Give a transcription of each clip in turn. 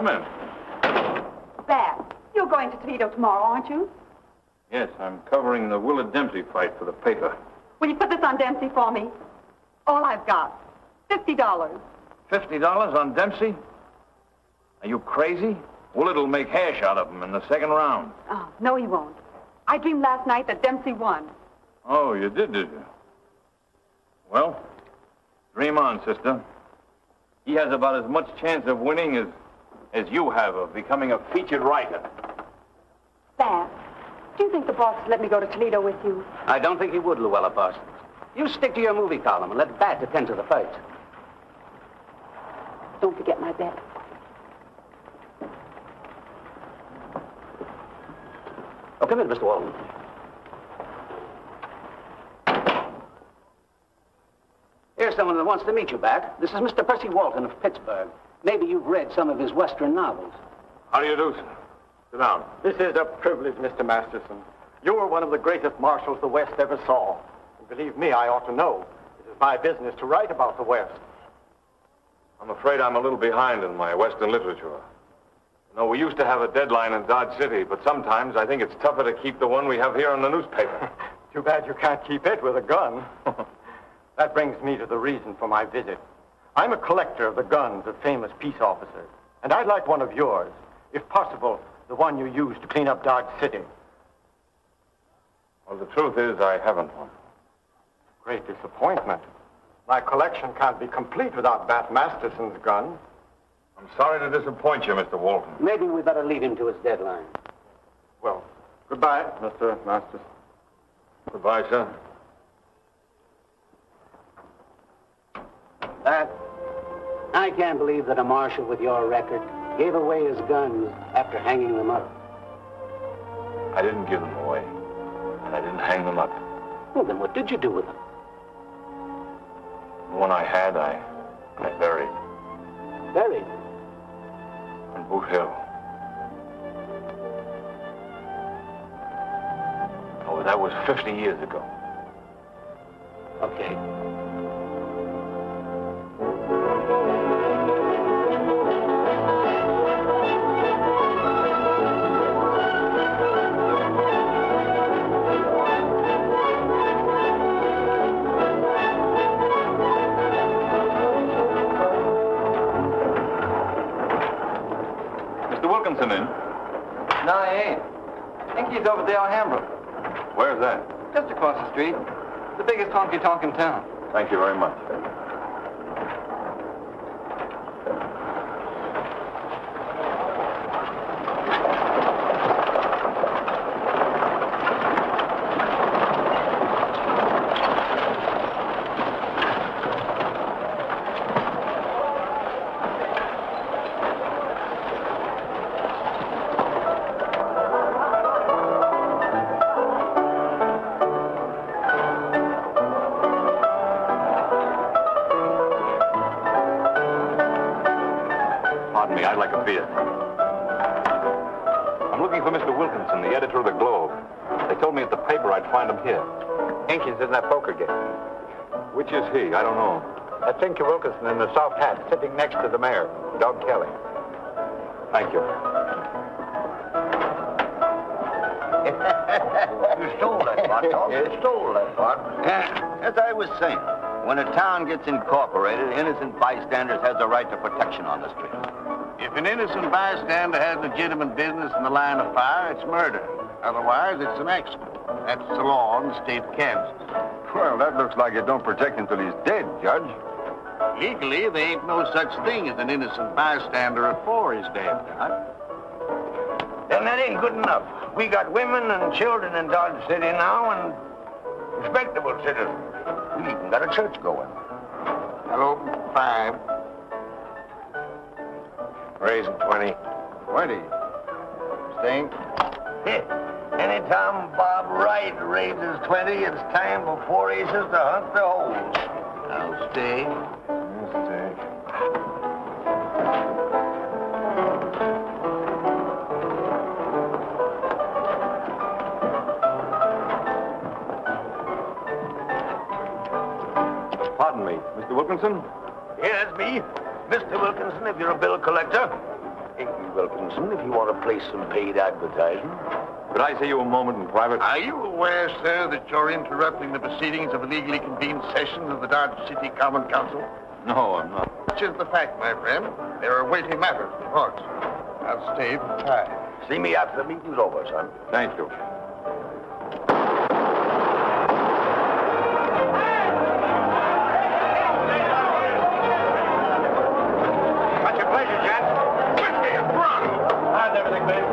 Come in. Bat, you're going to Toledo tomorrow, aren't you? Yes, I'm covering the Willard Dempsey fight for the paper. Will you put this on Dempsey for me? All I've got. $50. $50 on Dempsey? Are you crazy? Willard'll make hash out of him in the second round. Oh, no, he won't. I dreamed last night that Dempsey won. Oh, you did you? Well, dream on, sister. He has about as much chance of winning as you have of becoming a featured writer. Bat, do you think the boss would let me go to Toledo with you? I don't think he would, Luella Parsons. You stick to your movie column and let Bat attend to the fights. Don't forget my bet. Oh, come in, Mr. Walton. Here's someone that wants to meet you, Bat. This is Mr. Percy Walton of Pittsburgh. Maybe you've read some of his Western novels. How do you do, sir? Sit down. This is a privilege, Mr. Masterson. You're one of the greatest marshals the West ever saw. And believe me, I ought to know. It is my business to write about the West. I'm afraid I'm a little behind in my Western literature. You know, we used to have a deadline in Dodge City, but sometimes I think it's tougher to keep the one we have here in the newspaper. Too bad you can't keep it with a gun. That brings me to the reason for my visit. I'm a collector of the guns of famous peace officers, and I'd like one of yours. If possible, the one you used to clean up Dodge City. Well, the truth is I haven't one. Great disappointment. My collection can't be complete without Bat Masterson's gun. I'm sorry to disappoint you, Mr. Walton. Maybe we better leave him to his deadline. Well, goodbye, Mr. Masterson. Goodbye, sir. Bat, I can't believe that a marshal with your record gave away his guns after hanging them up. I didn't give them away, and I didn't hang them up. Well, then what did you do with them? The one I had, I buried Buried? on Boot Hill. Oh, that was 50 years ago. Okay. In? No, I ain't. I think he's over at the Alhambra. Where's that? Just across the street. The biggest honky-tonk in town. Thank you very much. Pardon me, I'd like a beer. I'm looking for Mr. Wilkinson, the editor of the Globe. They told me at the paper I'd find him here. Hankins in that poker game. Which is he? I don't know. That's Inky Wilkinson in the soft hat, sitting next to the mayor, Doug Kelly. Thank you. You stole that part, Tom. You stole that part. As I was saying, when a town gets incorporated, innocent bystanders has a right to protection on the street. If an innocent bystander has legitimate business in the line of fire, it's murder. Otherwise, it's an accident. That's the law in the state of Kansas. Well, that looks like it don't protect him till he's dead, Judge. Legally, there ain't no such thing as an innocent bystander before he's dead, Doc. Then that ain't good enough. We got women and children in Dodge City now, and respectable citizens. We even got a church going. Hello, 5. Raising 20. 20. Stink? Anytime Bob Wright raises 20, it's time for 4 aces to hunt the holes. I'll stay. Pardon me, Mr. Wilkinson? Yes, me. Mr. Wilkinson, if you're a bill collector. Wilkinson, if you want to place some paid advertising. Could I see you a moment in private? Are you aware, sir, that you're interrupting the proceedings of illegally convened sessions of the Dodge City Common Council? No, I'm not. Such is the fact, my friend. There are weighty matters before us. I'll stay for time. See me after the meeting's over, son. Thank you. What's your pleasure, gents? Whiskey and rum! How's everything, babe?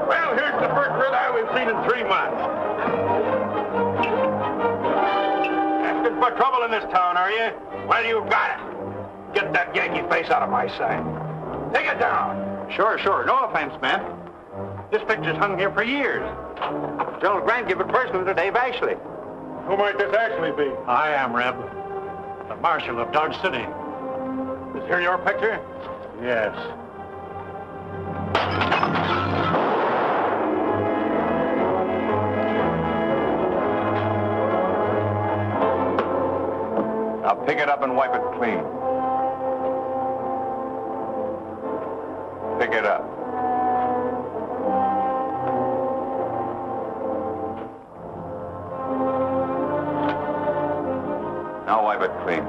Well, here's the first red eye we've seen in 3 months. Asking for trouble in this town, are you? Well, you've got it. Get that Yankee face out of my sight. Take it down. Sure. No offense, man. This picture's hung here for years. General Grant gave it personally to Dave Ashley. Who might this actually be? I am, Reb. The Marshal of Dodge City. Is here your picture? Yes. Now pick it up and wipe it clean. Pick it up. Now wipe it clean.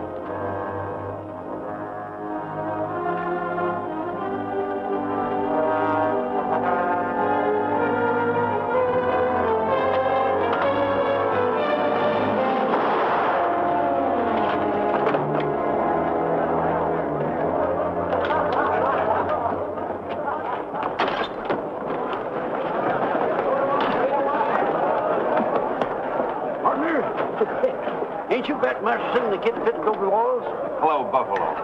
Ain't you Bat Masterson, the kid that fitted over walls? Hello, Buffalo.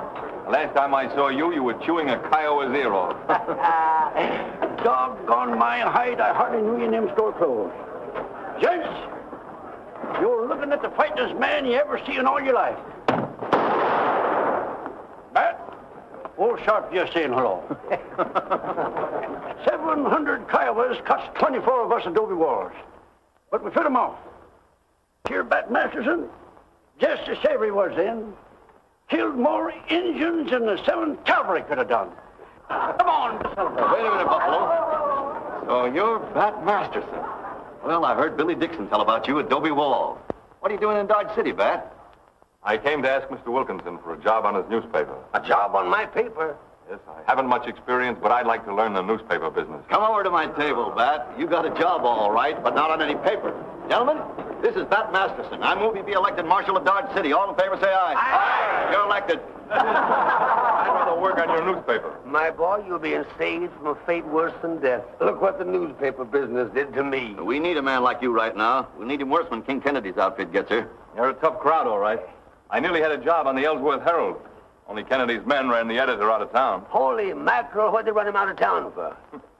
Last time I saw you, you were chewing a Kiowa's ear off. Doggone my hide, I hardly knew you in them store clothes. Gents, you're looking at the fightingest man you ever see in all your life. Bat, old Sharp just saying hello. 700 Kiowas cost 24 of us adobe walls. But we fit 'em off. Here, Bat Masterson, just as Savory was then, killed more Indians than the 7th Cavalry could have done. Come on, celebrate. Wait a minute, Buffalo. So you're Bat Masterson. Well, I heard Billy Dixon tell about you at Dobie Wall. What are you doing in Dodge City, Bat? I came to ask Mr. Wilkinson for a job on his newspaper. A job on my paper. Yes, I haven't much experience, but I'd like to learn the newspaper business. Come over to my table, Bat. You got a job all right, but not on any paper. Gentlemen, this is Bat Masterson. I move he be elected Marshal of Dodge City. All in favor, say aye. Aye. You're elected. I'd rather work on your newspaper. My boy, you'll be saved from a fate worse than death. Look what the newspaper business did to me. We need a man like you right now. We'll need him worse when King Kennedy's outfit gets here. You're a tough crowd, all right. I nearly had a job on the Ellsworth Herald. Only Kennedy's men ran the editor out of town. Holy mackerel, what'd they run him out of town for?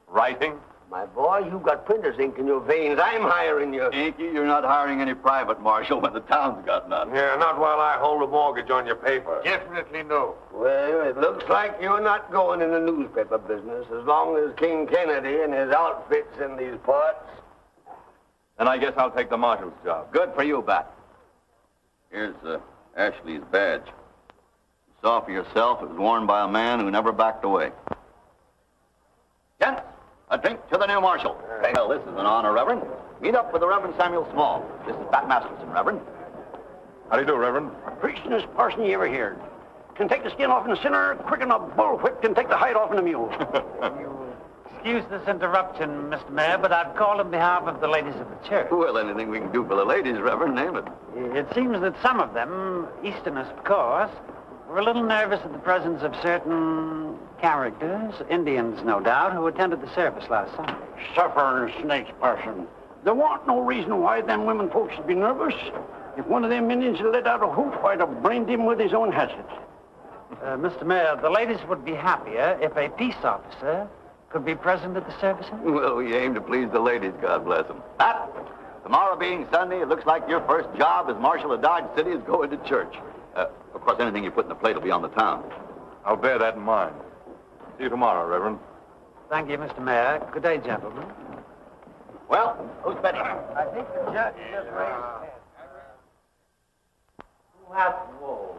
Writing? My boy, you've got printer's ink in your veins. I'm hiring you. Inky, you're not hiring any private marshal when the town's got none. Yeah, not while I hold a mortgage on your paper. Definitely no. Well, it looks like you're not going in the newspaper business as long as King Kennedy and his outfit's in these parts. Then I guess I'll take the marshal's job. Good for you, Bat. Here's Ashley's badge. You saw for yourself it was worn by a man who never backed away. Gents, a drink to the new marshal. Well, this is an honor, Reverend. Meet up with the Reverend Samuel Small. This is Bat Masterson, Reverend. How do you do, Reverend? Preachingest parson you ever heard. Can take the skin off in the sinner quick than a bullwhip can take the hide off in a mule. Excuse this interruption, Mr. Mayor, but I've called on behalf of the ladies of the church. Well, anything we can do for the ladies, Reverend, name it. It seems that some of them, Easterners of course, were a little nervous at the presence of certain characters, Indians no doubt, who attended the service last Sunday. Suffering snakes, parson. There wasn't no reason why them women folks should be nervous. If one of them Indians had let out a whoop, I'd have brained him with his own hatchet. Mr. Mayor, the ladies would be happier if a peace officer could be present at the services. Well, we aim to please the ladies, God bless them. Pat, tomorrow being Sunday, it looks like your first job as Marshal of Dodge City is going to church. Of course, anything you put in the plate will be on the town. I'll bear that in mind. See you tomorrow, Reverend. Thank you, Mr. Mayor. Good day, gentlemen. Well, who's betting? I think the judge just raised his hand. Who hath woe?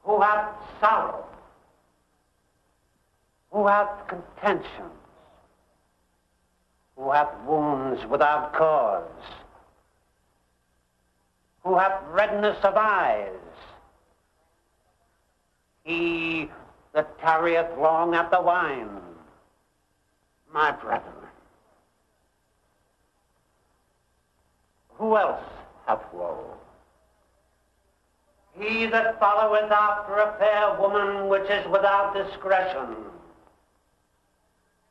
Who hath sorrow? who hath contentions, who hath wounds without cause, who hath redness of eyes, he that tarrieth long at the wine, my brethren. Who else hath woe? He that followeth after a fair woman which is without discretion.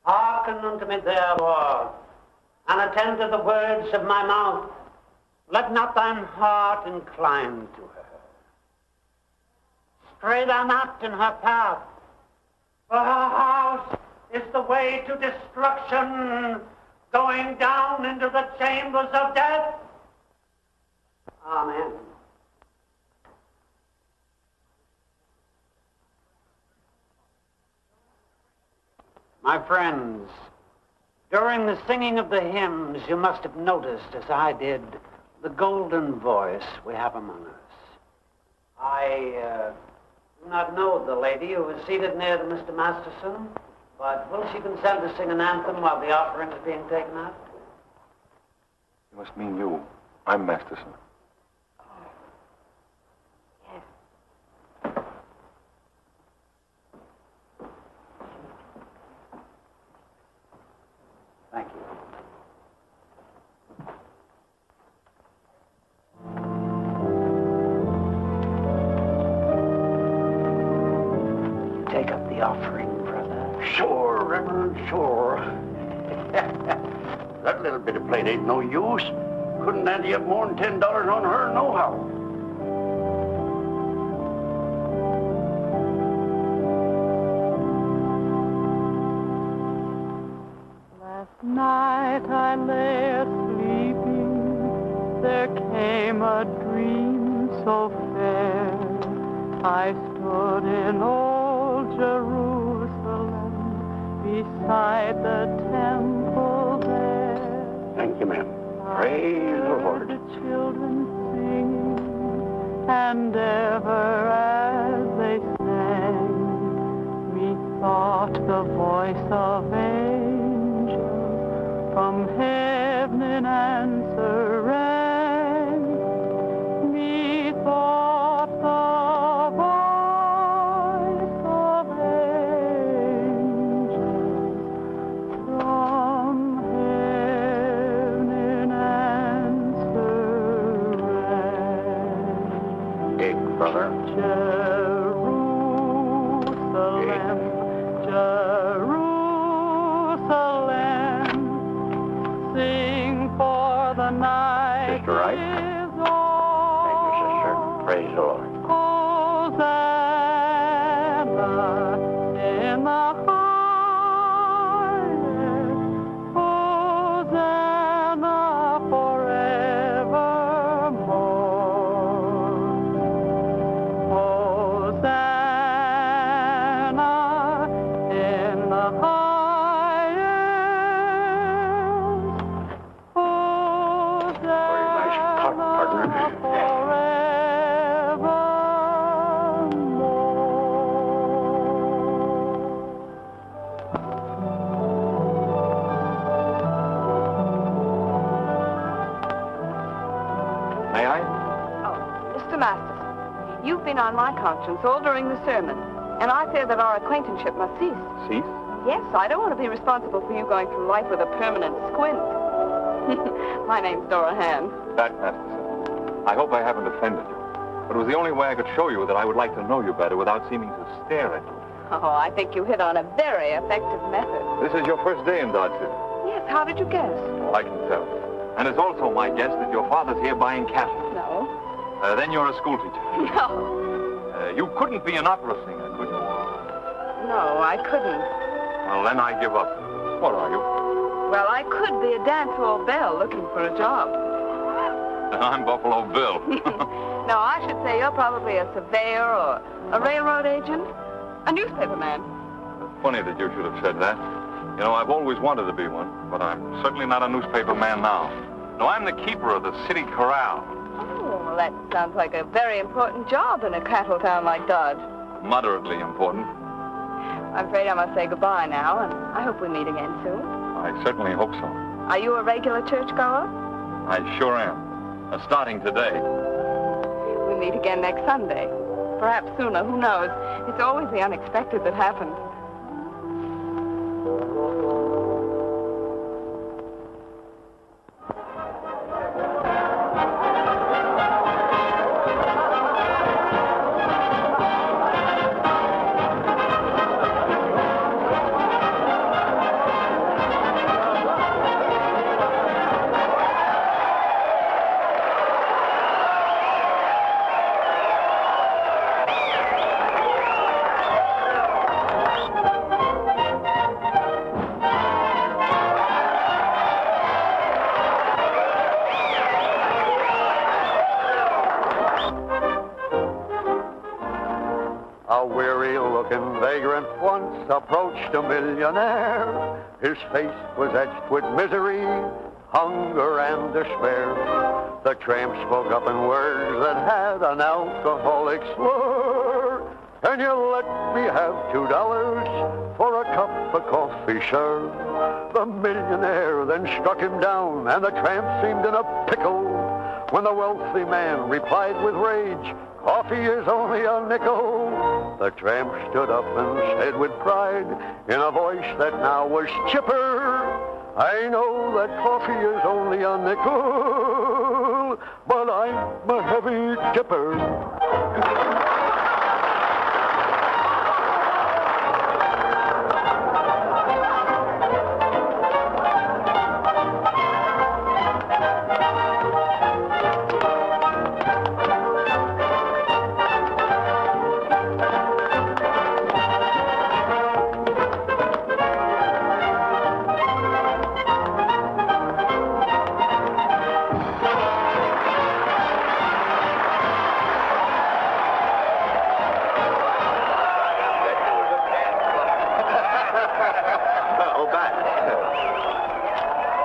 Hearken unto me therefore, and attend to the words of my mouth. Let not thine heart incline to her. Stray thou not in her path, for her house is the way to destruction, going down into the chambers of death. Amen. My friends, during the singing of the hymns, you must have noticed, as I did, the golden voice we have among us. I do not know the lady who is seated near to Mr. Masterson, but will she consent to sing an anthem while the offering is being taken out? You must mean you. I'm Masterson. Thank you. You take up the offering, brother. Sure, Reverend, sure. That little bit of plate ain't no use. Couldn't ante up more than $10 on her nohow. Last night I lay sleeping, there came a dream so fair. I stood in old Jerusalem, beside the temple there. Thank you, ma'am. Praise the Lord. The children singing, and ever as they sang, methought the voice of angel from heaven in answer rang. Methought the voice of angel from heaven in answer rang. Dig, brother. Jerusalem, Jerusalem, sing for the night Sister Wright. is Thank you, sister. Praise the Lord. Hosanna in the highest, Hosanna forevermore. Hosanna in the highest, Very nice talk, partner. Hosanna May I? Oh, Mr. Masterson, you've been on my conscience all during the sermon, and I fear that our acquaintanceship must cease. Cease? Yes, I don't want to be responsible for you going through life with a permanent squint. My name's Dora Hand. That, Masterson. I hope I haven't offended you. But it was the only way I could show you that I would like to know you better without seeming to stare at you. Oh, I think you hit on a very effective method. This is your first day in Dodge City. Yes, how did you guess? Oh, I can tell. And it's also my guess that your father's here buying cattle. No. Then you're a schoolteacher. No. You couldn't be an opera singer, could you? No, I couldn't. Well, then I give up. What are you? Well, I could be a dance hall belle looking for a job. I'm Buffalo Bill. No, I should say you're probably a surveyor or a railroad agent, a newspaper man. Funny that you should have said that. You know, I've always wanted to be one, but I'm certainly not a newspaper man now. No, I'm the keeper of the city corral. Oh, well, that sounds like a very important job in a cattle town like Dodge. Moderately important. I'm afraid I must say goodbye now, and I hope we meet again soon. I certainly hope so. Are you a regular churchgoer? I sure am. Starting today. We meet again next Sunday. Perhaps sooner, who knows? It's always the unexpected that happens. A weary-looking vagrant once approached a millionaire. His face was etched with misery, hunger, and despair. The tramp spoke up in words that had an alcoholic slur. Can you let me have $2 for a cup of coffee, sir? The millionaire then struck him down, and the tramp seemed in a pickle. When the wealthy man replied with rage, "Coffee is only a nickel," the tramp stood up and said with pride, in a voice that now was chipper, "I know that coffee is only a nickel, but I'm a heavy tipper."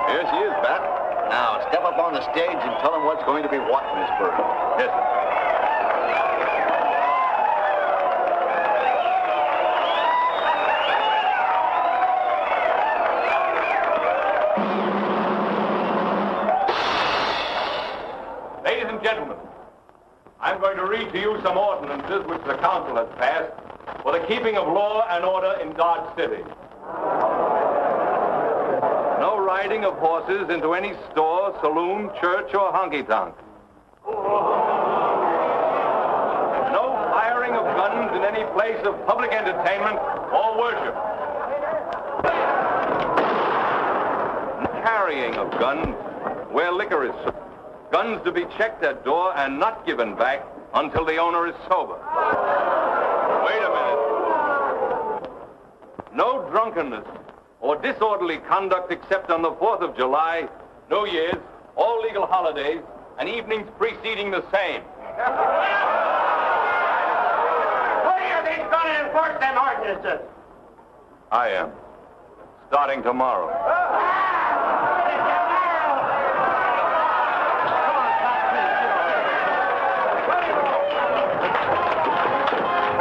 Here she is, Bat. Now, step up on the stage and tell them what's going to be what, Miss Bird. Yes, sir. Ladies and gentlemen, I'm going to read to you some ordinances which the council has passed for the keeping of law and order in Dodge City. No riding of horses into any store, saloon, church, or honky-tonk. No firing of guns in any place of public entertainment or worship. Carrying of guns where liquor is served. Guns to be checked at door and not given back until the owner is sober. Wait a minute. No drunkenness or disorderly conduct except on the 4th of July, New Year's, all legal holidays, and evenings preceding the same. Who do you think's going to enforce them ordinances? I am. Starting tomorrow.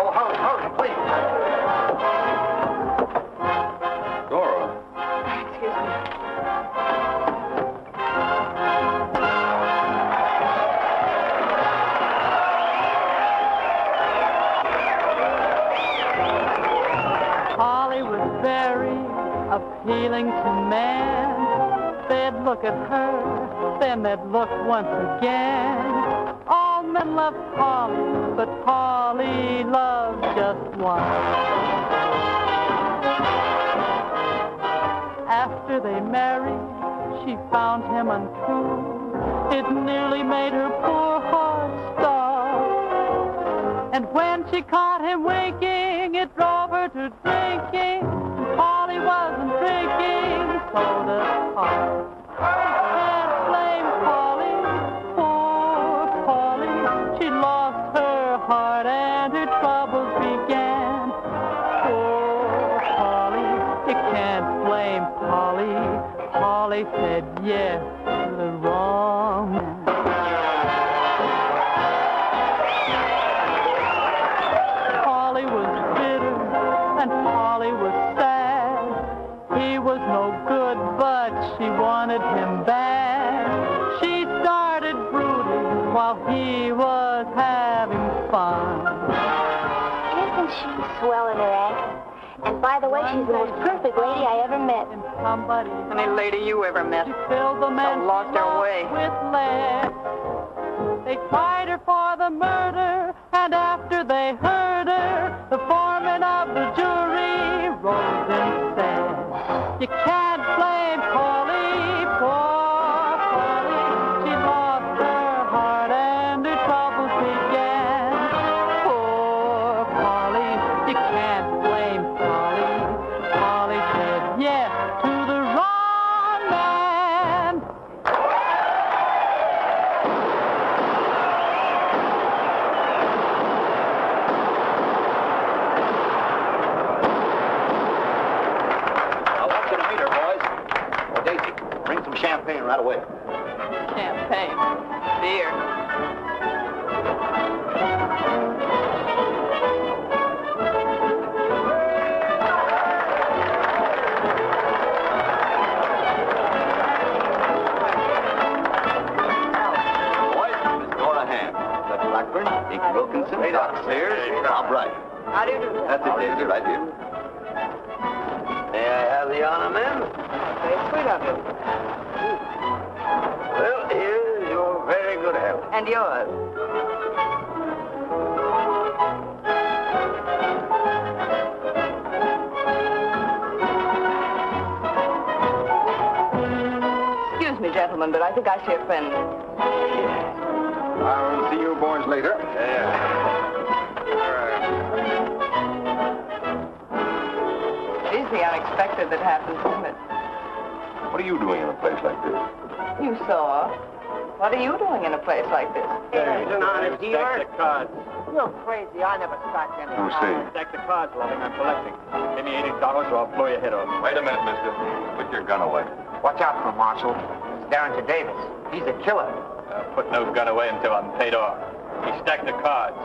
Oh, hurry, please. Dora. Excuse me. Polly was very appealing to men. They'd look at her, then they'd look once again. All men love Polly, but Polly loved just one. After they married, she found him untrue. It nearly made her poor heart stop. And when she caught him waking, it drove her to drinking. Polly wasn't drinking soda pop. Can't blame Polly, poor Polly. She lost her heart and her troubles began. Poor Polly, you can't blame Polly. Polly said yes to the wrong man. Polly was bitter and Polly was no good, but she wanted him bad. She started brooding while he was having fun. Isn't she swell in her act? And by the way, she's the most perfect lady I ever met. Any lady you ever met. She filled the man lost her way. With lead. They tried her for the murder, and after they heard her, the foreman of the jury rose and said, "You can't blame Polly, poor Polly. She lost her heart and her troubles began. Poor Polly, you can't blame Polly. Polly said yes to the wrong man." I want you to meet her, boys. Oh, Daisy, bring some champagne right away. Champagne. Beer. Boys, Miss Dora Hand. Dutch Blackburn, Dick Wilkinson, Doc Sears, Bob Wright. How do you do? That's it, Daisy, right here. May I have the honor, ma'am? Very sweet of you. Well, here's your very good health. And yours. Excuse me, gentlemen, but I think I see a friend. I'll see you boys later. It is the unexpected that happens, isn't it? What are you doing in a place like this? You saw. What are you doing in a place like this? He's an honest dealer. Stack the cards. You're crazy. I never stacked any. Who's see? Stack the cards, Loving. I'm collecting. Give me $80 or I'll blow your head off. Wait a minute, mister. Put your gun away. Watch out for him, Marshal. It's Darrington Davis. He's a killer. Put no gun away until I'm paid off. He stacked the cards.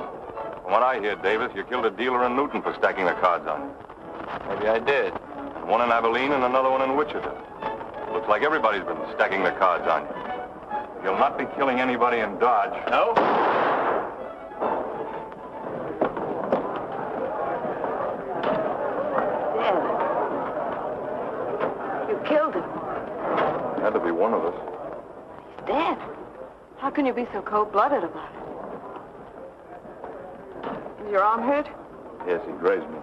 From what I hear, Davis, you killed a dealer in Newton for stacking the cards on you. Maybe I did. And one in Abilene and another one in Wichita. Looks like everybody's been stacking the cards on you. You'll not be killing anybody in Dodge. No? Dead. You killed him. Had to be one of us. He's dead. How can you be so cold-blooded about it? Is your arm hurt? Yes, he grazed me.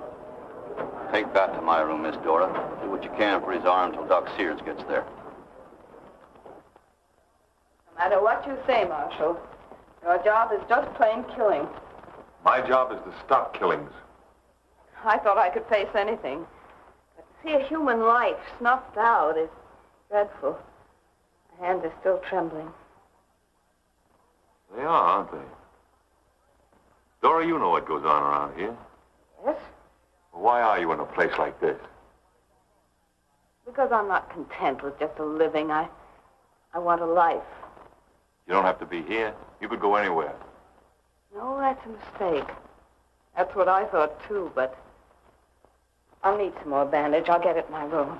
Take that to my room, Miss Dora. Do what you can for his arm until Doc Sears gets there. No matter what you say, Marshal, your job is just plain killing. My job is to stop killings. I thought I could face anything. But to see a human life snuffed out is dreadful. My hands are still trembling. They are, aren't they? Dora, you know what goes on around here. Yes? Why are you in a place like this? Because I'm not content with just a living. I want a life. You don't have to be here. You could go anywhere. No, that's a mistake. That's what I thought, too, but I'll need some more bandage. I'll get it in my room.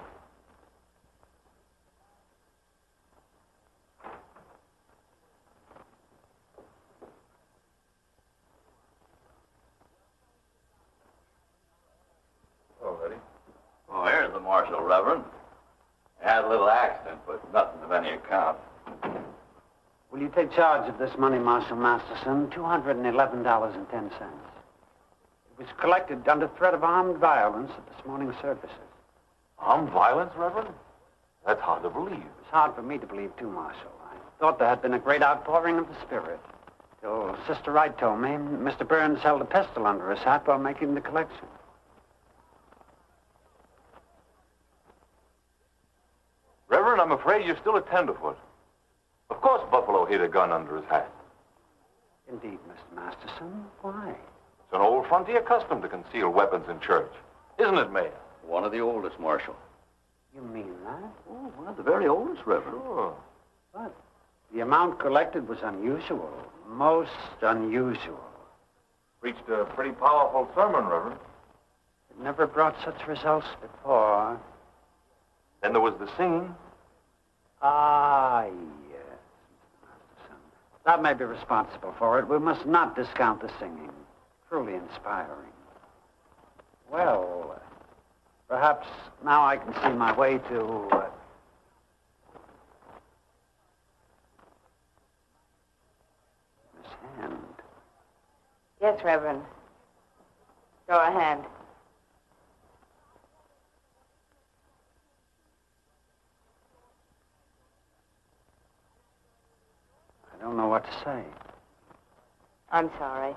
Oh, Eddie. Oh, here's the Marshal, Reverend. Had a little accident, but nothing of any account. Will you take charge of this money, Marshal Masterson? $211.10. It was collected under threat of armed violence at this morning's services. Armed violence, Reverend? That's hard to believe. It's hard for me to believe, too, Marshal. I thought there had been a great outpouring of the spirit. Till Sister Wright told me Mr. Burns held a pistol under his hat while making the collection. Reverend, I'm afraid you're still a tenderfoot. Of course Buffalo hid a gun under his hat. Indeed, Mr. Masterson. Why? It's an old frontier custom to conceal weapons in church. Isn't it, Mayor? One of the oldest, Marshal. You mean that? Oh, one of the very oldest, Reverend. Sure. But the amount collected was unusual. Most unusual. Preached a pretty powerful sermon, Reverend. It never brought such results before. there was the singing. Ah, yes, Mr. Masterson. That may be responsible for it. We must not discount the singing. Truly inspiring. Well, perhaps now I can see my way to... Miss Hand. Yes, Reverend. Show a hand. I don't know what to say. I'm sorry.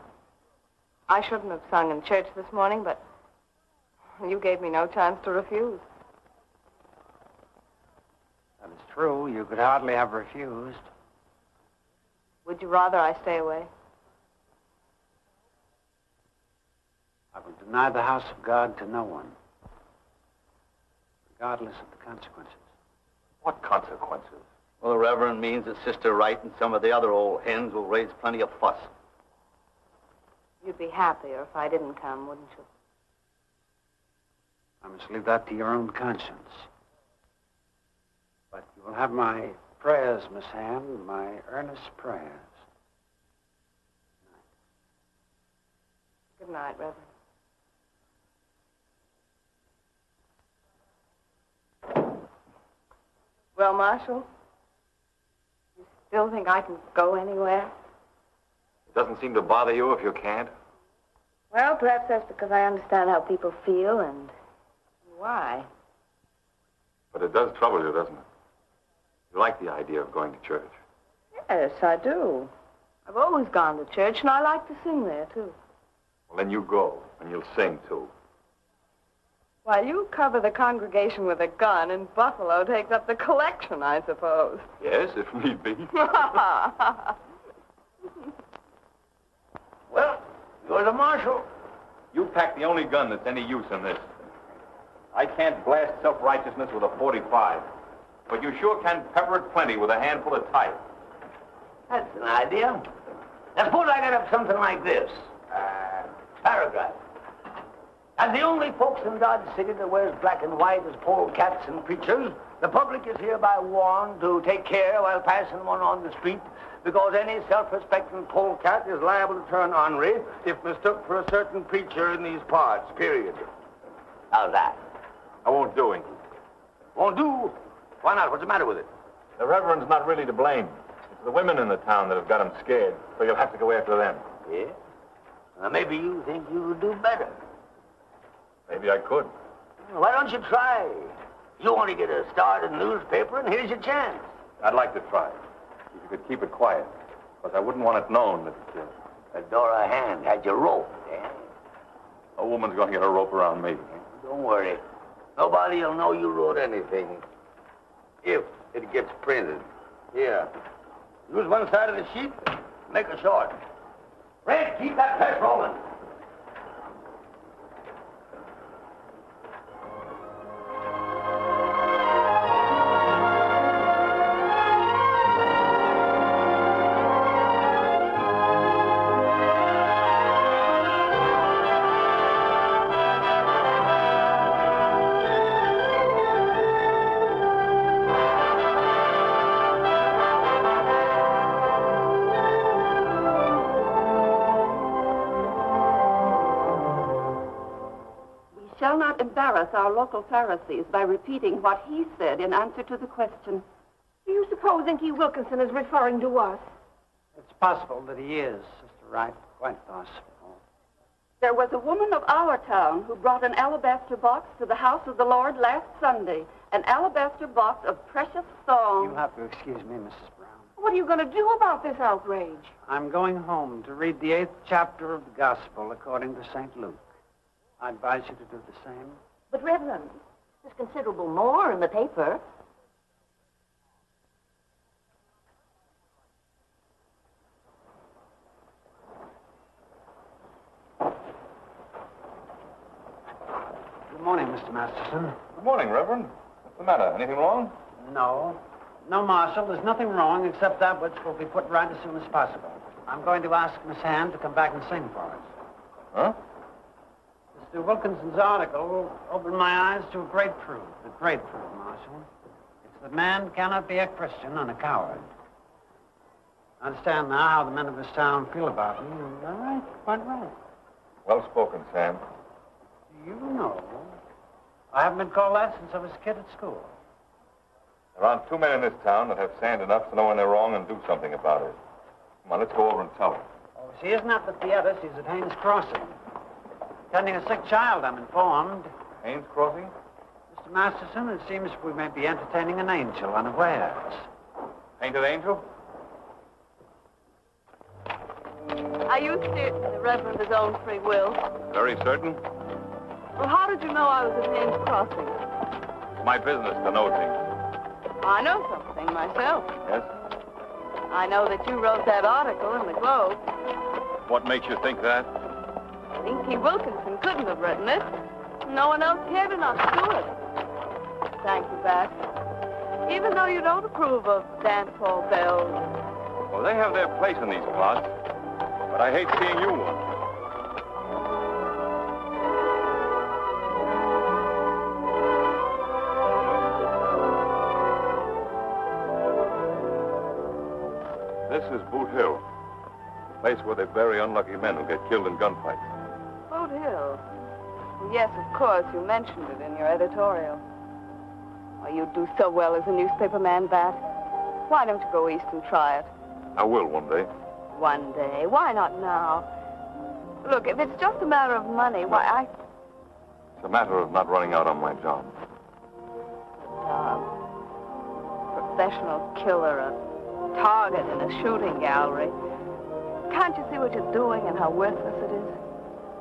I shouldn't have sung in church this morning, but you gave me no chance to refuse. That is true. You could hardly have refused. Would you rather I stay away? I will deny the house of God to no one, regardless of the consequences. What consequences? Well, the Reverend means that Sister Wright and some of the other old hens will raise plenty of fuss. You'd be happier if I didn't come, wouldn't you? I must leave that to your own conscience. But you will have my prayers, Miss Hand, my earnest prayers. Good night, Reverend. Well, Marshal, you still think I can go anywhere? It doesn't seem to bother you if you can't. Well, perhaps that's because I understand how people feel and why. But it does trouble you, doesn't it? You like the idea of going to church. Yes, I do. I've always gone to church, and I like to sing there, too. Well, then you go, and you'll sing, too. While you cover the congregation with a gun, and Buffalo takes up the collection, I suppose. Yes, if need be. Well, you're the marshal. You pack the only gun that's any use in this. I can't blast self-righteousness with a .45, but you sure can pepper it plenty with a handful of type. That's an idea. Now, suppose I got up something like this. Paragraph. As the only folks in Dodge City that wears black and white as polecats and preachers, the public is hereby warned to take care while passing one on the street, because any self-respecting polecat is liable to turn ornery if mistook for a certain preacher in these parts, period. How's that? I won't do it. Won't do? Why not? What's the matter with it? The Reverend's not really to blame. It's the women in the town that have got him scared, so you'll have to go after them. Yeah? Well, maybe you think you would do better. Maybe I could. Well, why don't you try? You want to get a start in the newspaper, and here's your chance. I'd like to try. If you could keep it quiet. Because I wouldn't want it known that Dora Hand had your rope, eh? a woman's going to get a rope around me. Don't worry. Nobody will know you wrote anything. If it gets printed. Here. Use one side of the sheet, make a short. Red, keep that press rolling. Embarrass our local Pharisees by repeating what he said in answer to the question. Do you suppose Inky Wilkinson is referring to us? It's possible that he is, Sister Wright. Quite possible. There was a woman of our town who brought an alabaster box to the house of the Lord last Sunday. An alabaster box of precious songs. You'll have to excuse me, Mrs. Brown. What are you going to do about this outrage? I'm going home to read the 8th chapter of the Gospel according to St. Luke. I advise you to do the same. But, Reverend, there's considerable more in the paper. Good morning, Mr. Masterson. Good morning, Reverend. What's the matter? Anything wrong? No. No, Marshal. There's nothing wrong except that which will be put right as soon as possible. I'm going to ask Miss Hand to come back and sing for us. Huh? Mr. Wilkinson's article opened my eyes to a great truth, Marshal. Marshal. It's that man cannot be a Christian and a coward. I understand now how the men of this town feel about me, and they're right, quite right. Well spoken, Sam. You know, I haven't been called that since I was a kid at school. There aren't two men in this town that have sand enough to know when they're wrong and do something about it. Come on, let's go over and tell her. Oh, she isn't at the theater. She's at Haynes Crossing. Tending a sick child, I'm informed. Haynes Crossing? Mr. Masterson, it seems we may be entertaining an angel unawares. Painted angel? Are you certain the Reverend of his own free will? Very certain. Well, how did you know I was at Haynes Crossing? It's my business to know things. I know something myself. Yes? I know that you wrote that article in the Globe. What makes you think that? Inky Wilkinson couldn't have written it. No one else cared enough to do it. Thank you, Bat. Even though you don't approve of dance hall bells. Well, they have their place in these plots, but I hate seeing you one. This is Boot Hill, the place where they bury unlucky men who get killed in gunfights. Boot Hill? Yes, of course, you mentioned it in your editorial. Oh, you do so well as a newspaper man, Bat. Why don't you go east and try it? I will one day. One day? Why not now? Look, if it's just a matter of money, why, It's a matter of not running out on my job. Professional killer, a target in a shooting gallery. Can't you see what you're doing and how worthless it is?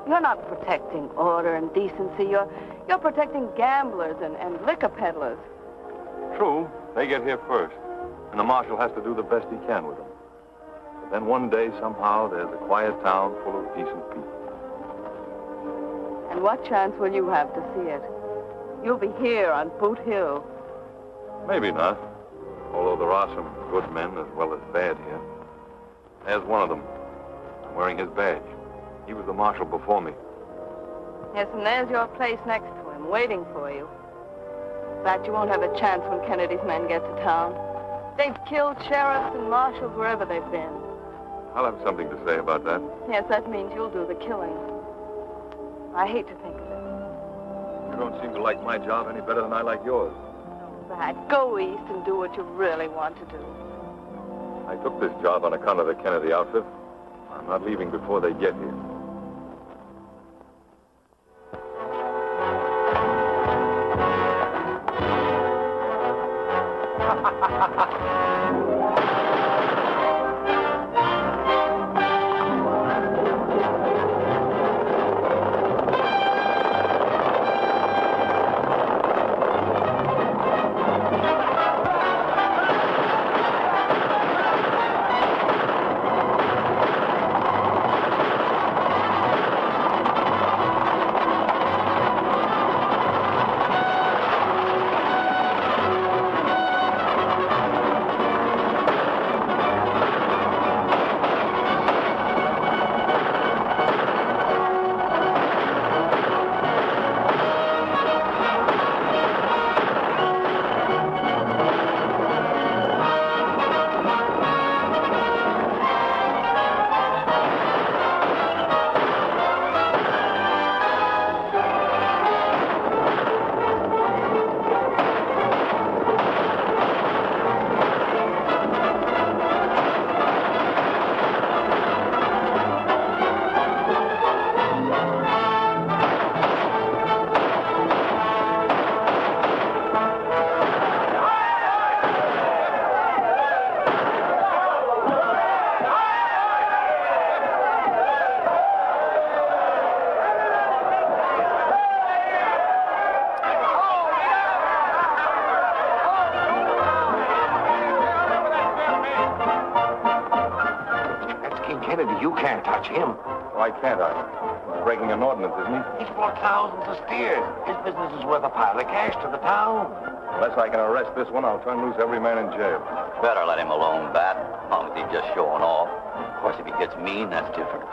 You're not protecting order and decency. You're protecting gamblers and liquor peddlers. True, they get here first, and the marshal has to do the best he can with them. But then one day, somehow, there's a quiet town full of decent people. And what chance will you have to see it? You'll be here on Boot Hill. Maybe not, although there are some good men as well as bad here. There's one of them. I'm wearing his badge. He was the marshal before me. Yes, and there's your place next to him, waiting for you. In fact, you won't have a chance when Kennedy's men get to town. They've killed sheriffs and marshals wherever they've been. I'll have something to say about that. Yes, that means you'll do the killing. I hate to think of it. You don't seem to like my job any better than I like yours. Bat, go east and do what you really want to do. I took this job on account of the Kennedy outfit. I'm not leaving before they get here. You can't touch him. Why can't I? He's breaking an ordinance, isn't he? He's brought thousands of steers. His business is worth a pile of cash to the town. Unless I can arrest this one, I'll turn loose every man in jail. Better let him alone, Bat. As long as he's just showing off. Of course, if he gets mean, that's different.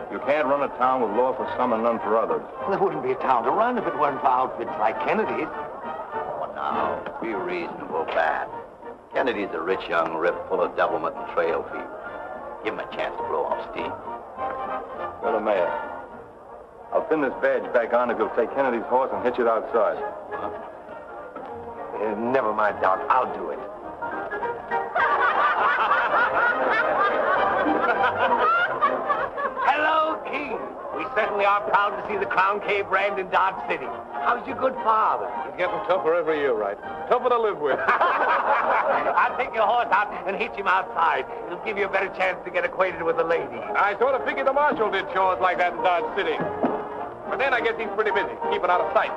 You can't run a town with law for some and none for others. Well, there wouldn't be a town to run if it weren't for outfits like Kennedy's. Now, be reasonable, Bat. Kennedy's a rich young rip full of devilment and trail fever. Give him a chance to blow off steam. Go to Mayor. I'll pin this badge back on if you'll take Kennedy's horse and hitch it outside. Huh? Never mind, Doc. I'll do it. Hello, King. We certainly are proud to see the Crown Cave brand in Dodge City. How's your good father? He's getting tougher every year, right? Tougher to live with. I'll take your horse out and hitch him outside. It'll give you a better chance to get acquainted with the lady. I sort of figured the marshal did chores like that in Dodge City. But then I guess he's pretty busy, keeping out of sight.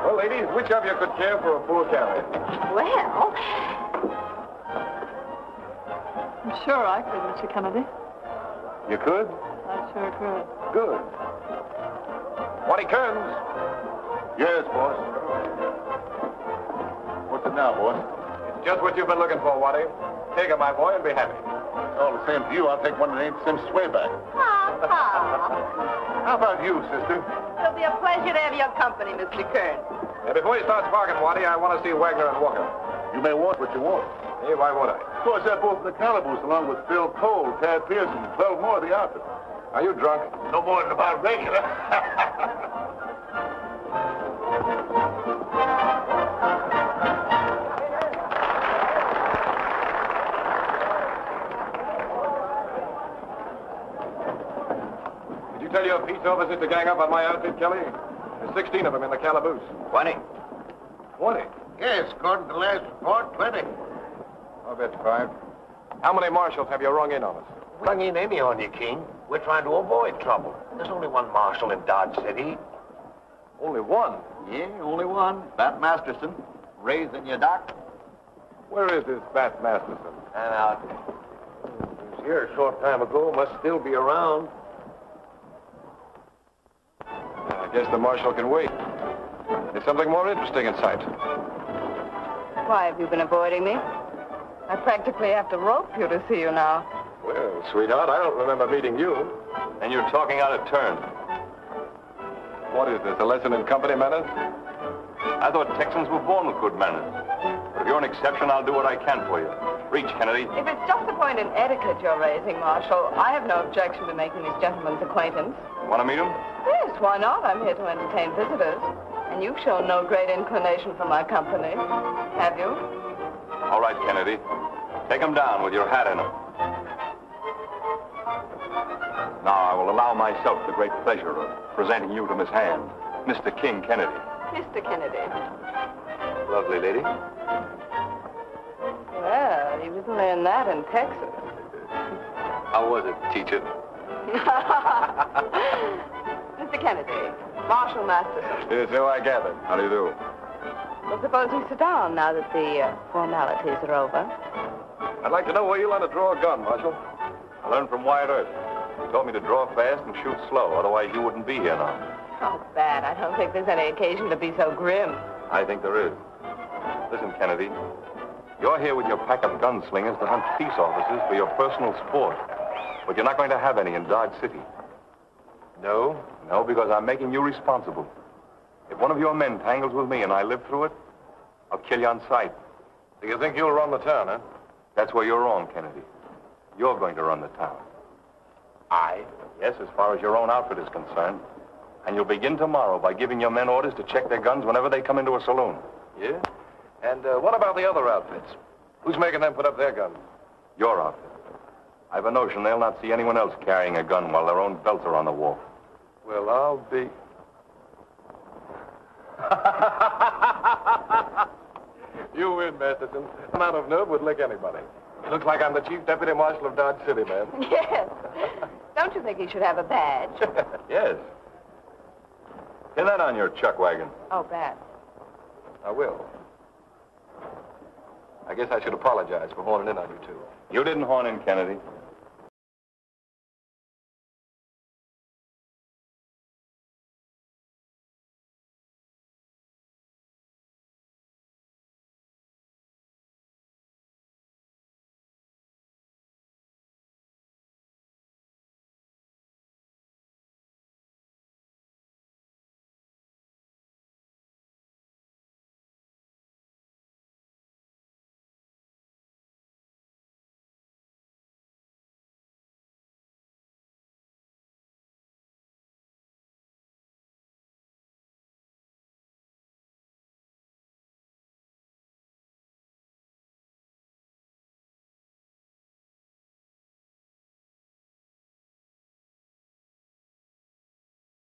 Well, ladies, which of you could care for a bull carrier? Well, I'm sure I could, Mr. Kennedy. You could? I sure could. Good. Waddy Kearns. Yes, boss. What's it now, boss? It's just what you've been looking for, Waddy. Take it, my boy, and be happy. All the same to you, I'll take one that ain't Sim Swayback. How about you, sister? It'll be a pleasure to have your company, Mr. Kern. Before you start sparking, Waddy, I want to see Wagner and Walker. You may want what you want. Hey, why would I? Of course, they're both in the calaboose, along with Phil Cole, Tad Pearson, and 12 more of the outfit. Are you drunk? No more than about regular. Did you tell your peace officers to gang up on my outfit, Kelly? There's 16 of them in the calaboose. 20. 20? Yes, according to the last report, 20. I'll bet 5. How many marshals have you rung in on us? Rung in any on you, King. We're trying to avoid trouble. There's only one marshal in Dodge City. Only one? Yeah, only one. Bat Masterson. Raising you, Doc. Where is this Bat Masterson? And out. He was here a short time ago. Must still be around. I guess the marshal can wait. There's something more interesting in sight. Why have you been avoiding me? I practically have to rope you to see you now. Well, sweetheart, I don't remember meeting you. And you're talking out of turn. What is this, a lesson in company manners? I thought Texans were born with good manners. But if you're an exception, I'll do what I can for you. Reach, Kennedy. If it's just a point in etiquette you're raising, Marshal, I have no objection to making this gentleman's acquaintance. Want to meet him? Yes, why not? I'm here to entertain visitors. And you've shown no great inclination for my company, have you? All right, Kennedy. Take him down with your hat in him. Now, I will allow myself the great pleasure of presenting you to Miss Hand, Mr. King Kennedy. Mr. Kennedy. Lovely lady. Well, you didn't learn that in Texas. How was it, teacher? Mr. Kennedy, Marshal Masterson. Yes, so I gathered. How do you do? Well, suppose we sit down now that the formalities are over. I'd like to know where you learned to draw a gun, Marshal. I learned from Wyatt Earp. He taught me to draw fast and shoot slow, otherwise you wouldn't be here now. Oh, bad. I don't think there's any occasion to be so grim. I think there is. Listen, Kennedy, you're here with your pack of gunslingers to hunt peace officers for your personal sport. But you're not going to have any in Dodge City. No? No, because I'm making you responsible. If one of your men tangles with me and I live through it, I'll kill you on sight. Do you think you'll run the town, huh? That's where you're wrong, Kennedy. You're going to run the town. I? Yes, as far as your own outfit is concerned. And you'll begin tomorrow by giving your men orders to check their guns whenever they come into a saloon. Yeah? And what about the other outfits? Who's making them put up their guns? Your outfit. I've a notion they'll not see anyone else carrying a gun while their own belts are on the wall. Well, I'll be... You win, Masterson. An amount of nerve would lick anybody. It looks like I'm the chief deputy marshal of Dodge City, man. Yes. Don't you think he should have a badge? Yes. Pin that on your chuck wagon. Oh, bad. I will. I guess I should apologize for horning in on you, too. You didn't horn in, Kennedy.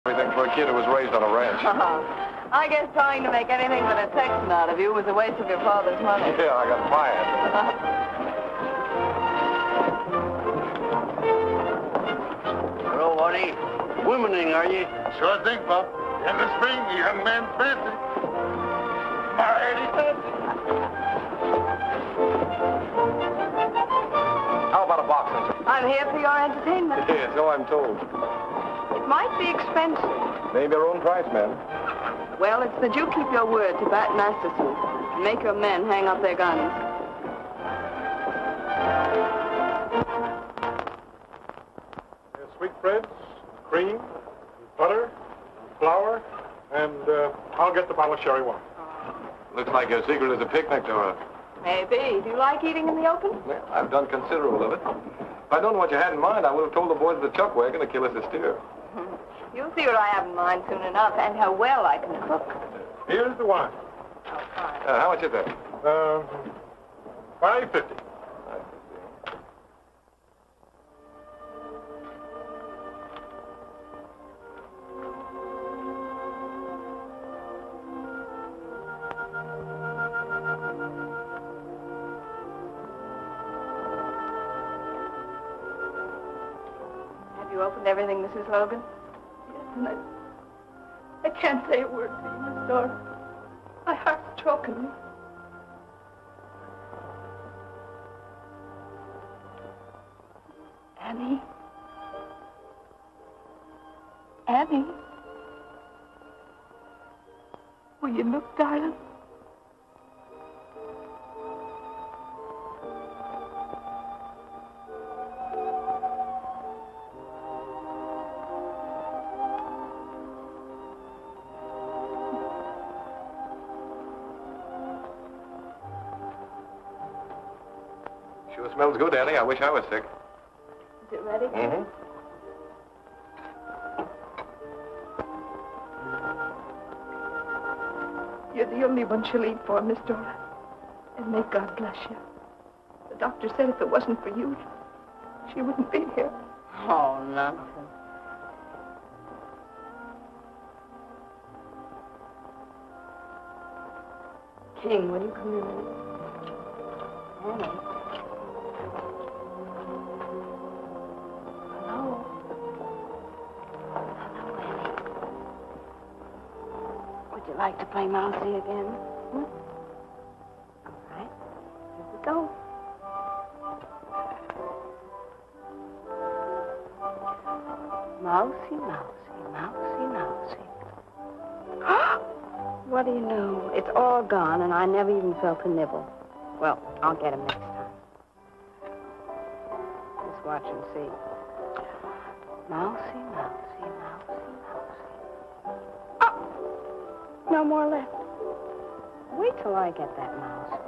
Everything for a kid who was raised on a ranch. I guess trying to make anything but a Texan out of you was a waste of your father's money. Yeah, I got fired. Hello, Woody. Womening, are you? Sure thing, Pop. In the spring, the young man's fancy. Mighty fancy. How about a boxing? I'm here for your entertainment. Yeah, so I'm told. It might be expensive. Name your own price, ma'am. Well, it's that you keep your word to Bat Masterson and make your men hang up their guns. Sweetbreads, cream, butter, flour, and I'll get the bottle of sherry wine. Looks like your secret is a picnic, Dora. Maybe. Do you like eating in the open? Well, I've done considerable of it. If I'd known what you had in mind, I would have told the boys of the chuck wagon to kill us a steer. You'll see what I have in mind soon enough, and how well I can cook. Here's the wine. Oh, fine. How much is that? $5.50. Have you opened everything, Mrs. Logan? Yes, I can't say a word to you, Miss Dora. My heart's choking me. Annie? Annie? Will you look, darling? Sure smells good, Annie. I wish I was sick. Is it ready? Mm-hmm. You're the only one she'll eat for, Miss Dora. And may God bless you. The doctor said if it wasn't for you, she wouldn't be here. Oh, nonsense. King, will you come here a minute? Annie. Hello. Hello, Annie. Would you like to play mousey again? Hmm? All right. Here we go. Mousey, mousey, mousey, mousey. What do you know? It's all gone, and I never even felt a nibble. Well, I'll get him next time. Just watch and see. Mousey, mousey, mousey, mousey. Oh! No more left. Wait till I get that mouse.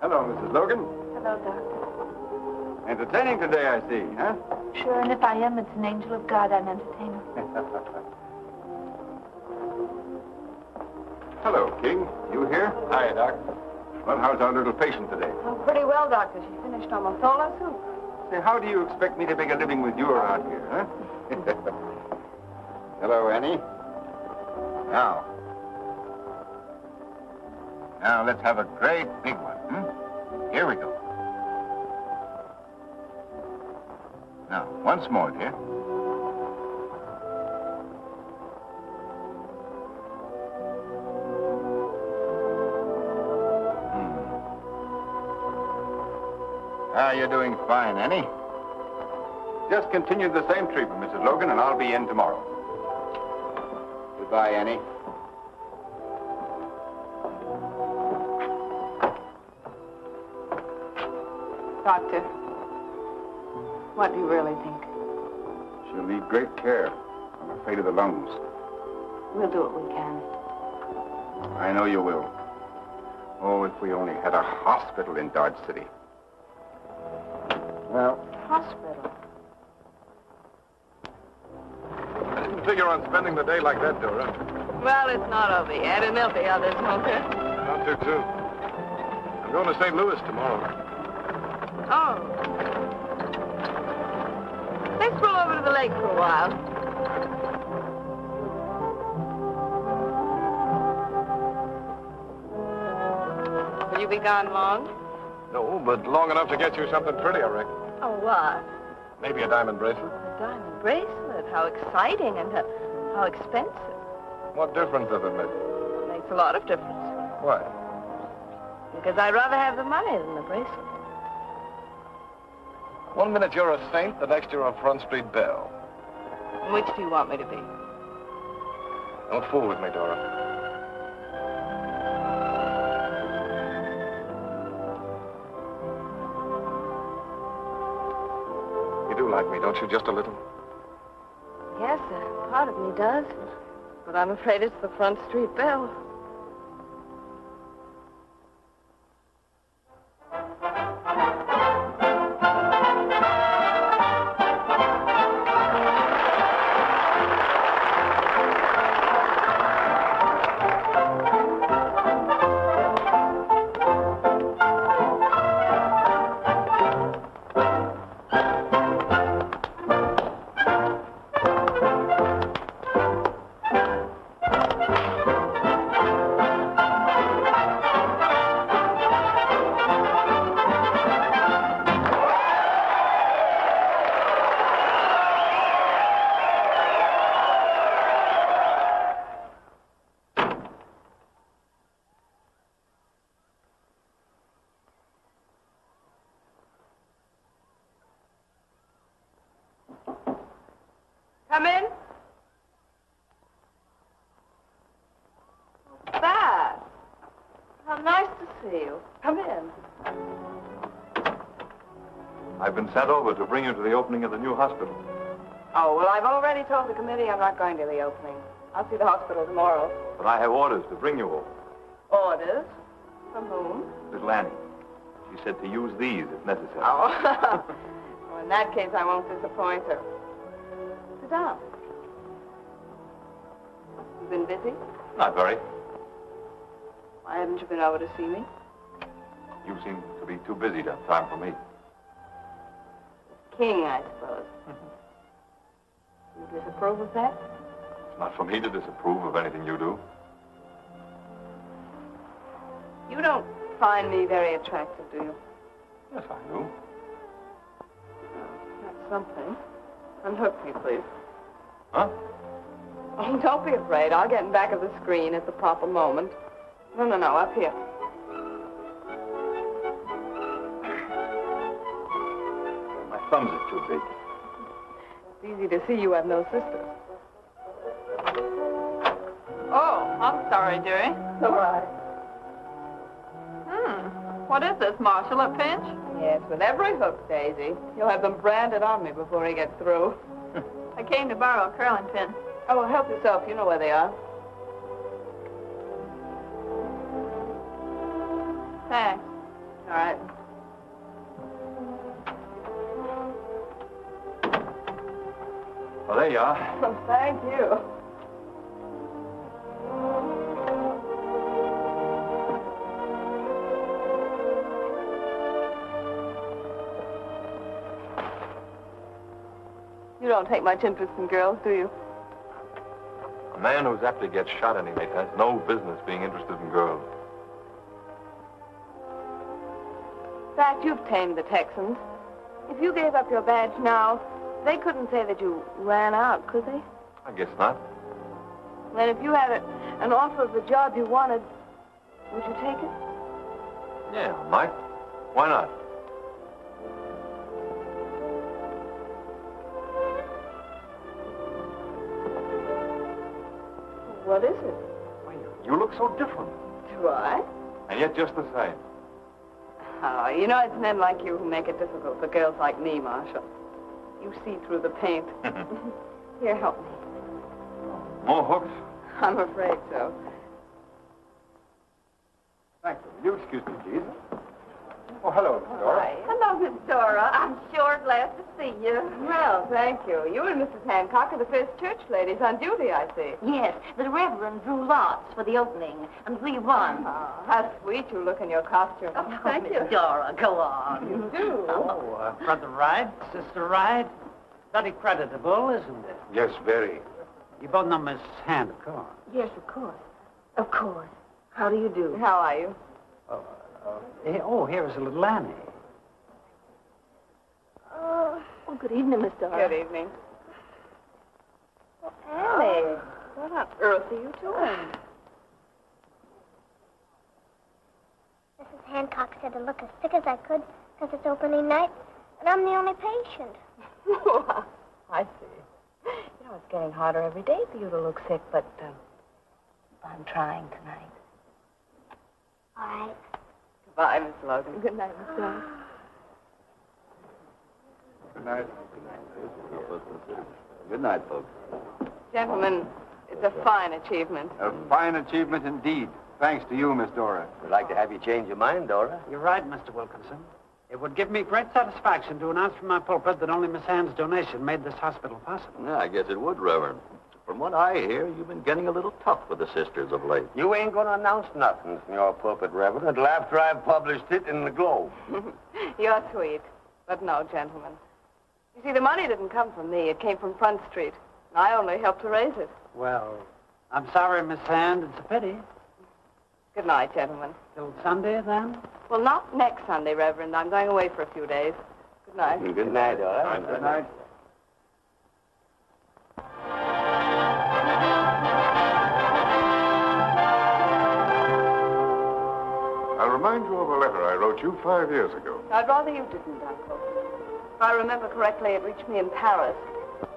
Hello, Mrs. Logan. Hello, Doctor. Entertaining today, I see, huh? Sure, and if I am, it's an angel of God I'm entertaining. Hello, King. You here? Hi, Doc. Well, how's our little patient today? Oh, pretty well, Doctor. She finished almost all her soup. Say, how do you expect me to make a living with you around here, huh? Hello, Annie. Now, let's have a great big one, Here we go. Now, once more, dear. You're doing fine, Annie. Just continue the same treatment, Mrs. Logan, and I'll be in tomorrow. Goodbye, Annie. Doctor, what do you really think? She'll need great care. I'm afraid of the lungs. We'll do what we can. I know you will. Oh, if we only had a hospital in Dodge City. Well, Hospital? I didn't figure on spending the day like that, Dora. Well, it's not over yet, and there'll be others, won't there? Not too soon. I'm going to St. Louis tomorrow. Oh. Let's roll over to the lake for a while. Will you be gone long? No, but long enough to get you something pretty, I reckon. Oh, what? Maybe a diamond bracelet. A diamond bracelet. How exciting and how expensive. What difference does it make? It makes a lot of difference. Why? Because I'd rather have the money than the bracelet. One minute you're a saint, the next you're a Front Street belle. Which do you want me to be? Don't fool with me, Dora. You do like me, don't you, just a little? Yes, a part of me does. But I'm afraid it's the Front Street belle. Come in. Beth. How nice to see you. Come in. I've been sent over to bring you to the opening of the new hospital. Oh, well, I've already told the committee I'm not going to the opening. I'll see the hospital tomorrow. But I have orders to bring you over. Orders? From whom? Little Annie. She said to use these if necessary. Oh. Well, in that case, I won't disappoint her. Sit down. You been busy? Not very. Why haven't you been over to see me? You seem to be too busy to have time for me. King, I suppose. You disapprove of that? It's not for me to disapprove of anything you do. You don't find me very attractive, do you? Yes, I do. That's something. Unhook me, please. Huh? Oh, don't be afraid. I'll get in back of the screen at the proper moment. No, up here. My thumbs are too big. It's easy to see you have no sisters. Oh, I'm sorry, dearie. It's all right. What is this, Marshall, a pinch? Yes, with every hook, Daisy. You'll have them branded on me before he gets through. I came to borrow a curling pin. Oh, well, help yourself. You know where they are. Thanks. All right. Well, there you are. Well, thank you. You don't take much interest in girls, do you? A man who's apt to get shot anyway has no business being interested in girls. In fact, you've tamed the Texans. If you gave up your badge now, they couldn't say that you ran out, could they? I guess not. Then if you had an offer of the job you wanted, would you take it? Yeah, I might. Why not? What is it? You look so different. Do I? And yet just the same. Oh, you know, it's men like you who make it difficult for girls like me, Marshall. You see through the paint. Here, help me. More hooks? I'm afraid so. Thank you. Will you excuse me, please? Oh, hello, Miss Dora. Hi. Hello, Miss Dora. I'm sure glad to see you. Well, thank you. You and Mrs. Hancock are the first church ladies on duty, I see. Yes, the Reverend drew lots for the opening, and we won. Oh, how sweet you look in your costume. Oh, thank Miss you. Dora, go on. You do. Oh, Brother Ride, Sister Ride. Very creditable, isn't it? Yes, very. You both know Miss Hand, of course. Yes, of course. Of course. How do you do? How are you? Here's a little Annie. Oh, good evening, Miss Dora. Good evening. Oh, Annie. What on earth are you doing? Mrs. Hancock said to look as sick as I could because it's opening night, and I'm the only patient. I see. You know, it's getting harder every day for you to look sick, but I'm trying tonight. All right. Goodbye, Miss Logan. Good night, Miss Dora. Good night. Good night, folks. Gentlemen, it's a fine achievement. A fine achievement indeed. Thanks to you, Miss Dora. We'd like to have you change your mind, Dora. You're right, Mr. Wilkinson. It would give me great satisfaction to announce from my pulpit that only Miss Hand's donation made this hospital possible. Yeah, I guess it would, Reverend. From what I hear, you've been getting a little tough with the sisters of late. You ain't going to announce nothing from your pulpit, Reverend, until after I've published it in the Globe. You're sweet. But no, gentlemen. You see, the money didn't come from me. It came from Front Street. And I only helped to raise it. Well, I'm sorry, Miss Hand. It's a pity. Good night, gentlemen. Till Sunday, then? Well, not next Sunday, Reverend. I'm going away for a few days. Good night. Good night, Dora. Good night. I'll remind you of a letter I wrote you 5 years ago. I'd rather you didn't, Uncle. If I remember correctly, it reached me in Paris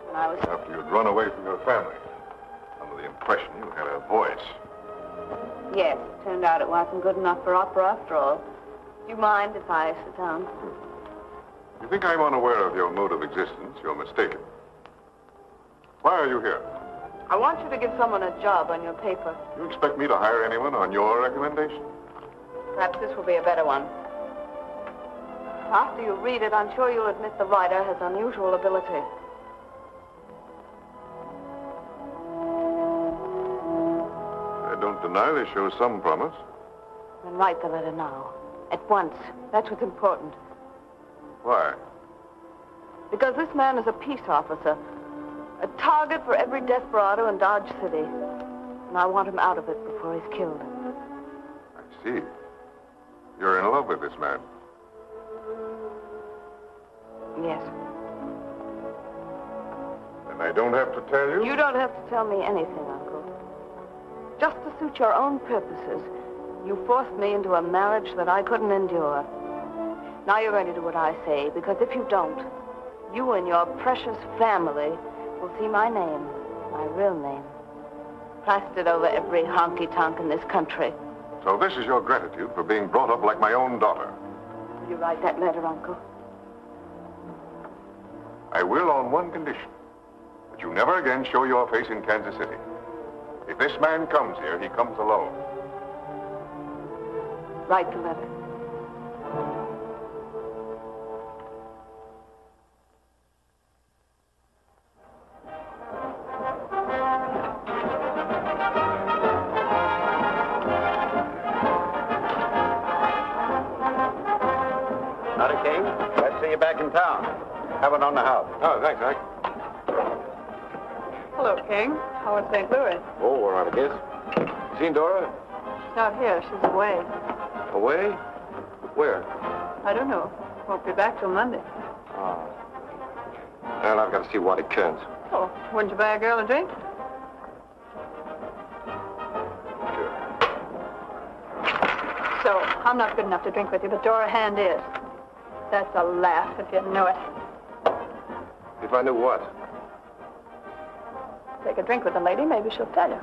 when I was... After you'd run away from your family. Under the impression you had a voice. Yes, it turned out it wasn't good enough for opera after all. Do you mind if I sit down? If you think I'm unaware of your mode of existence, you're mistaken. Why are you here? I want you to give someone a job on your paper. You expect me to hire anyone on your recommendation? Perhaps this will be a better one. After you read it, I'm sure you'll admit the writer has unusual ability. I don't deny they show some promise. Then write the letter now. At once. That's what's important. Why? Because this man is a peace officer. A target for every desperado in Dodge City. And I want him out of it before he's killed. I see. You're in love with this man. Yes. And I don't have to tell you? You don't have to tell me anything, Uncle. Just to suit your own purposes, you forced me into a marriage that I couldn't endure. Now you're going to do what I say, because if you don't, you and your precious family will see my name, my real name, plastered over every honky-tonk in this country. So this is your gratitude for being brought up like my own daughter. Will you write that letter, Uncle? I will on one condition. That you never again show your face in Kansas City. If this man comes here, he comes alone. Write the letter. Howdy, King. Glad to see you back in town. Have it on the house. Oh, thanks, Ike. Hello, King. How is St. Louis? Oh, all right, I guess. Seen Dora? She's not here. She's away. Away? Where? I don't know. Won't be back till Monday. Oh. Well, I've got to see Waddy Kearns. Oh, wouldn't you buy a girl a drink? So, I'm not good enough to drink with you, but Dora Hand is. That's a laugh, if you knew it. If I knew what? Take a drink with the lady, maybe she'll tell you.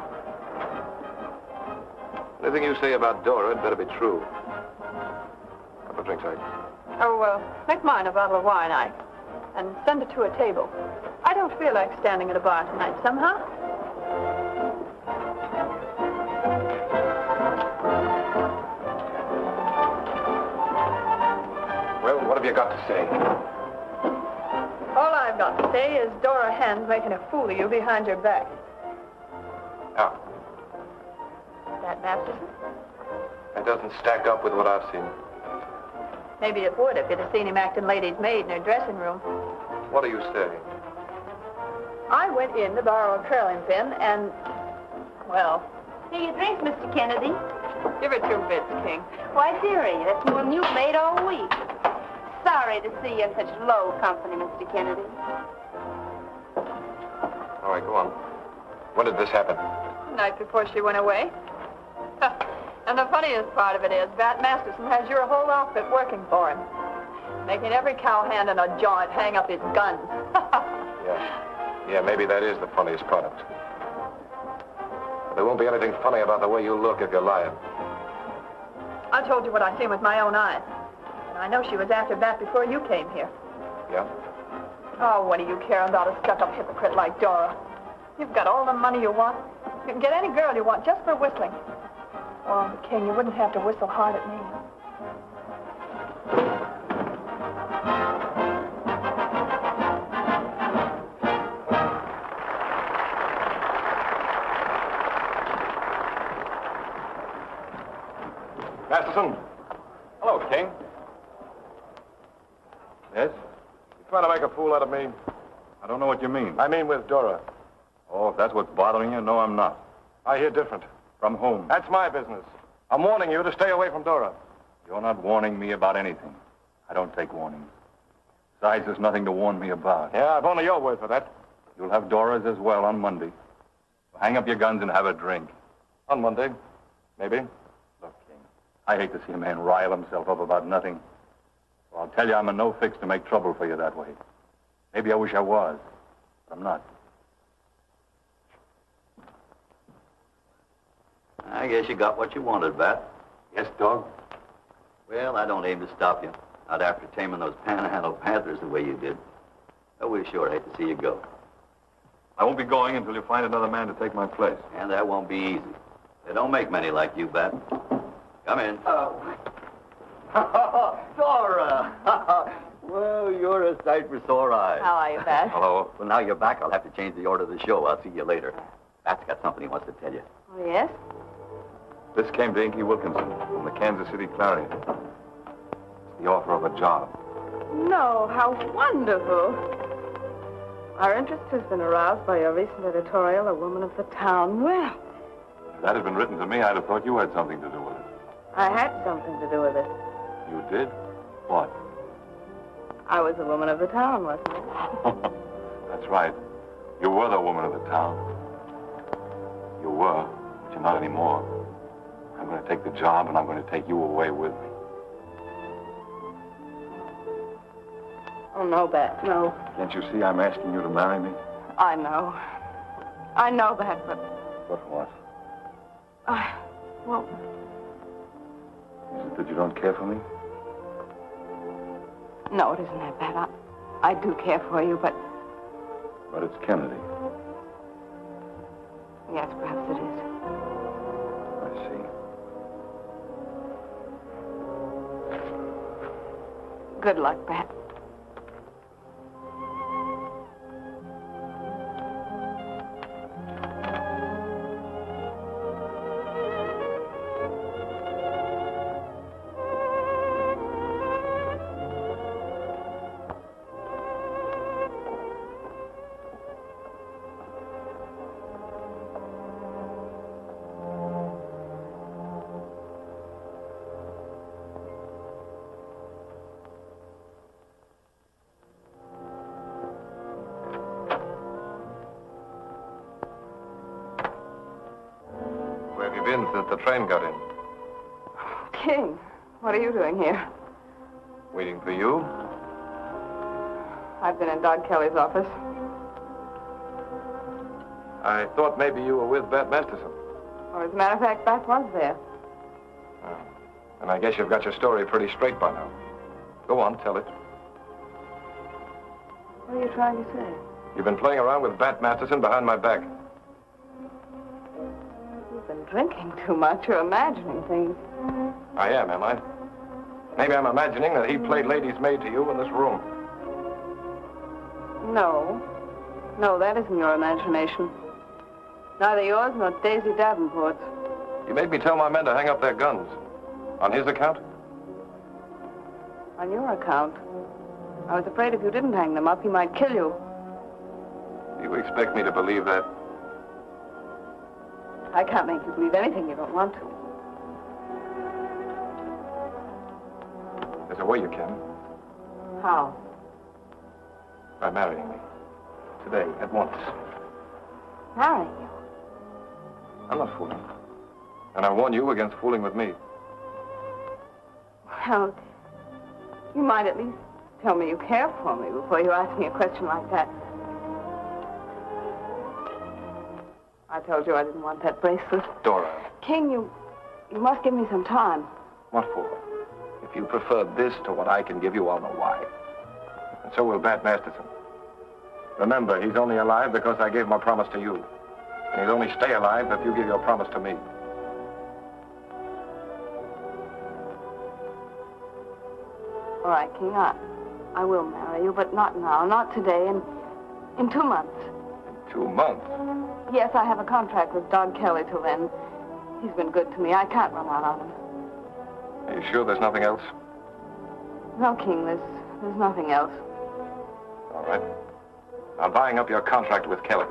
Anything you say about Dora had better be true. Couple of drinks, Ike. Oh, make mine a bottle of wine, Ike. And send it to a table. I don't feel like standing at a bar tonight, somehow. Well, what have you got to say? All I've got to say is Dora Hand's making a fool of you behind your back. How? That baptism? That doesn't stack up with what I've seen. Maybe it would if you'd have seen him acting lady's maid in her dressing room. What are you saying? I went in to borrow a curling pin and, well... Here you drink, Mr. Kennedy. Give her 2 bits, King. Why, dearie, that's more than you've made all week. Sorry to see you in such low company, Mr. Kennedy. All right, go on. When did this happen? The night before she went away. And the funniest part of it is, Bat Masterson has your whole outfit working for him. Making every cowhand in a joint hang up his guns. Yeah, maybe that is the funniest part of it. But there won't be anything funny about the way you look if you're lying. I told you what I seen with my own eyes. And I know she was after Bat before you came here. Yeah? Oh, what do you care about a stuck-up hypocrite like Dora? You've got all the money you want. You can get any girl you want just for whistling. Oh, King, you wouldn't have to whistle hard at me. Masterson. Hello, King. Yes? You trying to make a fool out of me? I don't know what you mean. I mean with Dora. Oh, if that's what's bothering you, no, I'm not. I hear different. From whom? That's my business. I'm warning you to stay away from Dora. You're not warning me about anything. I don't take warnings. Besides, there's nothing to warn me about. Yeah, I've only your word for that. You'll have Dora's as well on Monday. So hang up your guns and have a drink. On Monday, maybe. Look, King, I hate to see a man rile himself up about nothing. So I'll tell you I'm in no fix to make trouble for you that way. Maybe I wish I was, but I'm not. I guess you got what you wanted, Bat. Yes, dog? Well, I don't aim to stop you. Not after taming those panhandle panthers the way you did. But we sure hate to see you go. I won't be going until you find another man to take my place. And that won't be easy. They don't make many like you, Bat. Come in. Oh. Dora! Well, you're a sight for sore eyes. How are you, Bat? Hello. Well, now you're back. I'll have to change the order of the show. I'll see you later. Bat's got something he wants to tell you. Oh, yes? This came to Inky Wilkinson from the Kansas City Clarion. It's the offer of a job. No, how wonderful. Our interest has been aroused by your recent editorial, A Woman of the Town. Well, If that had been written to me, I'd have thought you had something to do with it. I had something to do with it. You did? What? I was a woman of the town, wasn't I? That's right. You were the woman of the town. You were, but you're not anymore. I'm going to take the job, and I'm going to take you away with me. Oh, no, Bat, no. Can't you see I'm asking you to marry me? I know. I know that, but... But what? Well, Is it that you don't care for me? no, it isn't that bad. I do care for you, but... But it's Kennedy. Yes, perhaps it is. I see. Good luck, Bat. Where have you been since the train got in? King, what are you doing here? Waiting for you? I've been in Doc Kelly's office. I thought maybe you were with Bat Masterson. Or, as a matter of fact, Bat was there. Oh. And I guess you've got your story pretty straight by now. Go on, tell it. What are you trying to say? You've been playing around with Bat Masterson behind my back. You've been drinking too much. You're imagining things. I am I? Maybe I'm imagining that he played lady's maid to you in this room. No. No, that isn't your imagination. Neither yours nor Daisy Davenport's. You made me tell my men to hang up their guns. On his account? On your account. I was afraid if you didn't hang them up, he might kill you. You expect me to believe that? I can't make you believe anything you don't want to. There's a way you can. How? By marrying me. Today, at once. Marrying you? I'm not fooling. And I warn you against fooling with me. Well, you might at least tell me you care for me before you ask me a question like that. I told you I didn't want that bracelet. Dora. King, you must give me some time. What for? If you prefer this to what I can give you, I'll know why. And so will Bat Masterson. Remember, he's only alive because I gave my promise to you. And he'll only stay alive if you give your promise to me. All right, King, I will marry you, but not now, not today, in 2 months. In 2 months? Yes, I have a contract with Don Kelly till then. He's been good to me. I can't run out on him. Are you sure there's nothing else? No, King, there's nothing else. All right. I'm buying up your contract with Kelly.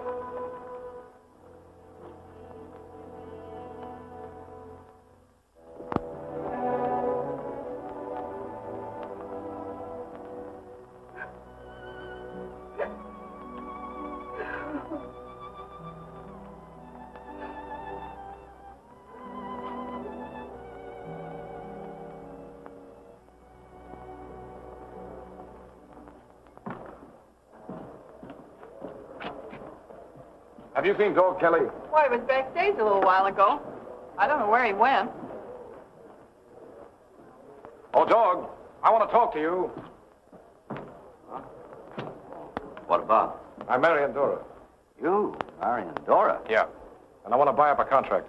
Have you seen Dog Kelly? Well, he was backstage a little while ago. I don't know where he went. Oh, Dog, I want to talk to you. What about? I'm marrying Dora. You marrying Dora? Yeah. And I want to buy up a contract.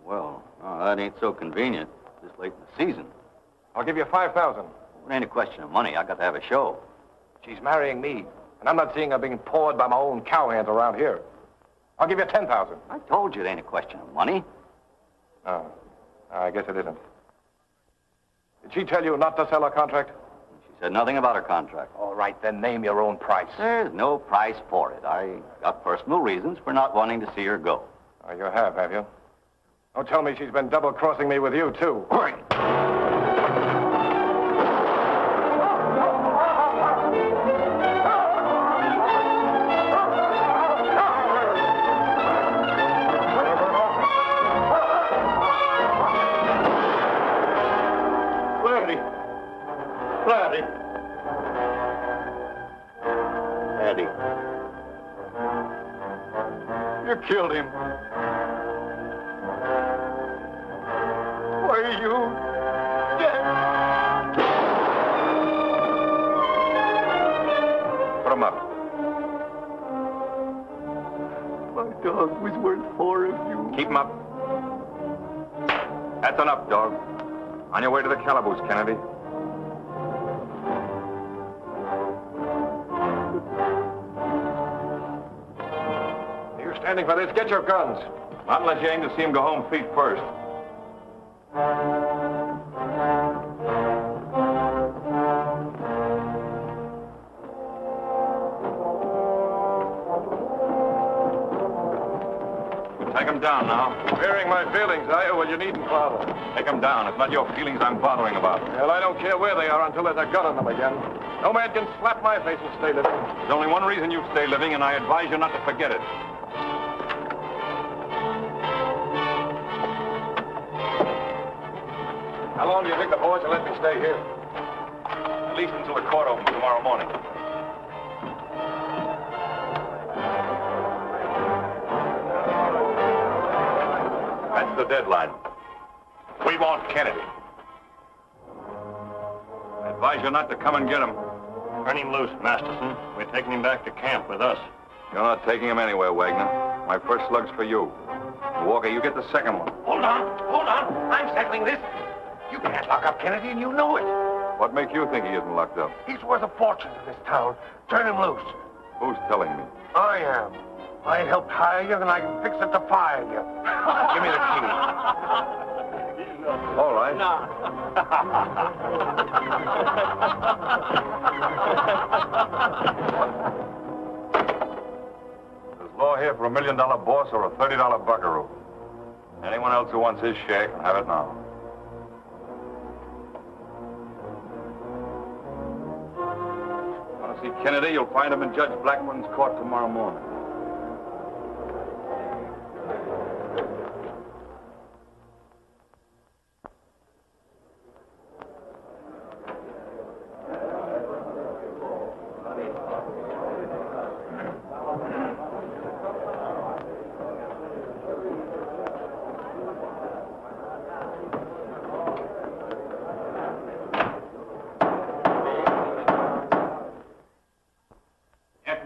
Well, that ain't so convenient this late in the season. I'll give you $5,000. It ain't a question of money. I got to have a show. She's marrying me, and I'm not seeing her being pawed by my own cowhands around here. I'll give you $10,000. I told you it ain't a question of money. Oh, I guess it isn't. Did she tell you not to sell her contract? She said nothing about her contract. All right, then name your own price. There's no price for it. I got personal reasons for not wanting to see her go. Oh, you have you? Don't tell me she's been double-crossing me with you, too. Eddie. You killed him. Why are you dead? Put him up. My dog was worth 4 of you. Keep him up. That's enough, Dog. On your way to the calaboose, Kennedy. Standing for this, get your guns. Not unless you aim to see him go home feet first. Take him down now. Fearing my feelings, are you? Well, you needn't bother. Take him down. It's not your feelings I'm bothering about. Well, I don't care where they are until there's a gun on them again. No man can slap my face and stay living. There's only one reason you stay living, and I advise you not to forget it. How long do you think the boys will let me stay here? At least until the court opens tomorrow morning. That's the deadline. We want Kennedy. I advise you not to come and get him. Turn him loose, Masterson. We're taking him back to camp with us. You're not taking him anywhere, Wagner. My first slug's for you. Walker, you get the second one. Hold on. I'm settling this. You can't lock up Kennedy, and you know it. What makes you think he isn't locked up? He's worth a fortune to this town. Turn him loose. Who's telling me? I am. I helped hire you, and I can fix it to fire you. Give me the key. All right. here for $1 million boss or a $30 buckaroo. Anyone else who wants his share can have it now. Want to see Kennedy? You'll find him in Judge Blackman's court tomorrow morning.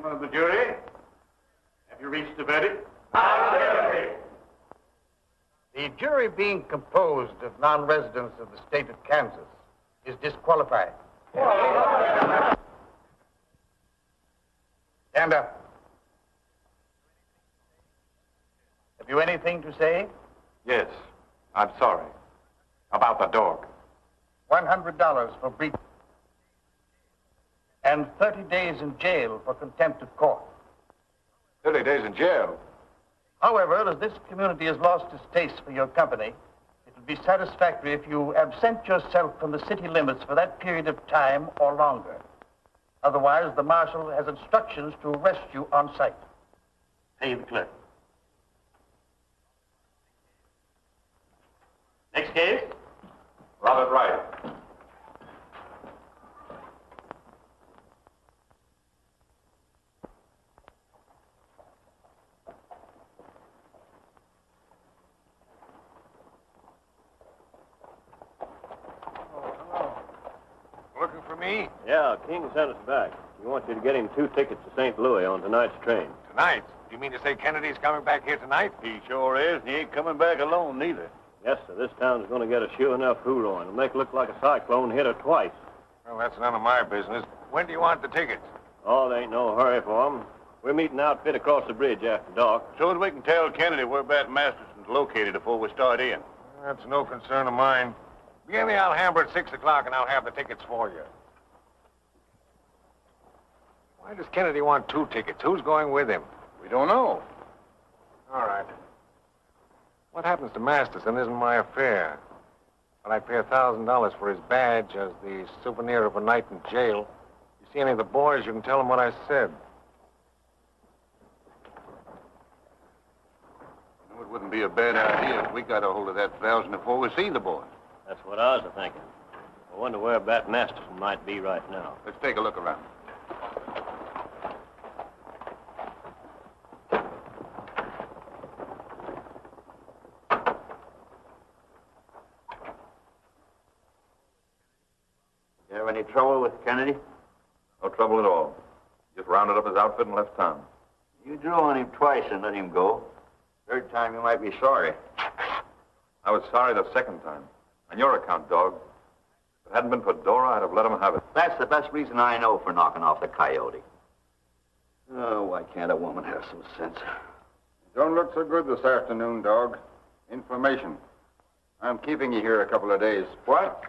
Of the jury, have you reached a verdict? The jury, being composed of non-residents of the state of Kansas, is disqualified. Stand up. Have you anything to say? Yes, I'm sorry. About the dog. $100 for breach. And 30 days in jail for contempt of court. 30 days in jail? However, as this community has lost its taste for your company, it would be satisfactory if you absent yourself from the city limits for that period of time or longer. Otherwise, the marshal has instructions to arrest you on sight. Pay the clerk. Next case? Robert Wright. Looking for me? Yeah, King sent us back. He wants you to get him 2 tickets to St. Louis on tonight's train. Tonight? Do you mean to say Kennedy's coming back here tonight? He sure is, and he ain't coming back alone, neither. Yes, sir, this town's going to get a sure enough hoorah. It'll make it look like a cyclone hit her twice. Well, that's none of my business. When do you want the tickets? Oh, there ain't no hurry for 'em. We're meeting outfit across the bridge after dark. So as we can tell Kennedy where Bat Masterson's located before we start in. That's no concern of mine. Begin the Alhambra at 6 o'clock, and I'll have the tickets for you. Why does Kennedy want 2 tickets? Who's going with him? We don't know. All right. What happens to Masterson isn't my affair. But I'd pay $1,000 for his badge as the souvenir of a night in jail. You see any of the boys, you can tell them what I said. It wouldn't be a bad idea if we got a hold of that 1,000 before we see the boys. That's what I was thinking. I wonder where Bat Masterson might be right now. Let's take a look around. You have any trouble with Kennedy? No trouble at all. Just rounded up his outfit and left town. You drew on him twice and let him go. Third time you might be sorry. I was sorry the second time. On your account, dog. If it hadn't been for Dora, I'd have let him have it. That's the best reason I know for knocking off the coyote. Oh, why can't a woman have some sense? Don't look so good this afternoon, dog. Information. I'm keeping you here a couple of days. What?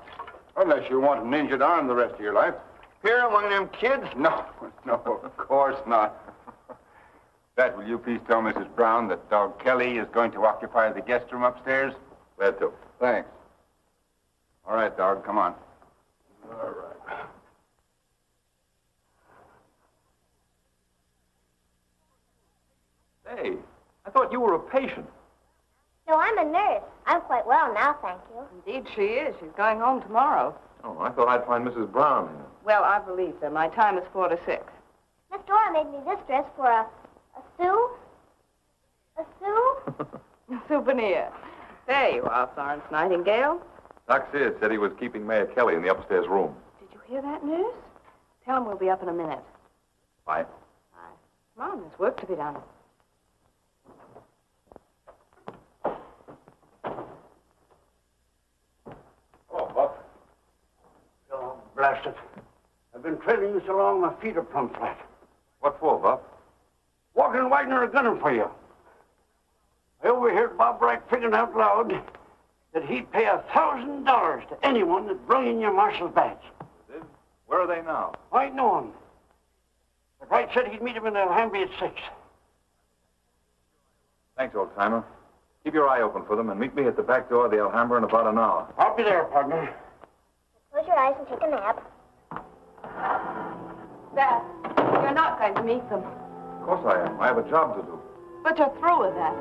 Unless you want an injured arm the rest of your life. Here among them kids? No, of course not. That, will you please tell Mrs. Brown that Dog Kelly is going to occupy the guest room upstairs? Glad to. Thanks. All right, dog, come on. All right. Hey, I thought you were a patient. No, I'm a nurse. I'm quite well now, thank you. Indeed she is. She's going home tomorrow. Oh, I thought I'd find Mrs. Brown here. Well, I believe her. My time is 4 to 6. Miss Dora made me this dress for a sou? A sou? Souvenir. There you are, Florence Nightingale. Doc Sears said he was keeping Mayor Kelly in the upstairs room. Did you hear that, nurse? Tell him we'll be up in a minute. Why? Come on, there's work to be done. Oh, Buck. Oh, blast it. I've been trailing you so long, my feet are plumb flat. What for, Buff? Walking and Wagner are gunning for you. I overheard Bob Bright figuring out loud that he'd pay $1,000 to anyone that brung in your marshal's badge. Where are they now? I know him. But Wright said he'd meet him in Alhambra at 6. Thanks, old-timer. Keep your eye open for them and meet me at the back door of the Alhambra in about an hour. I'll be there, partner. Close your eyes and take a nap. Dad, you're not going to meet them. Of course I am. I have a job to do. But you're through with that.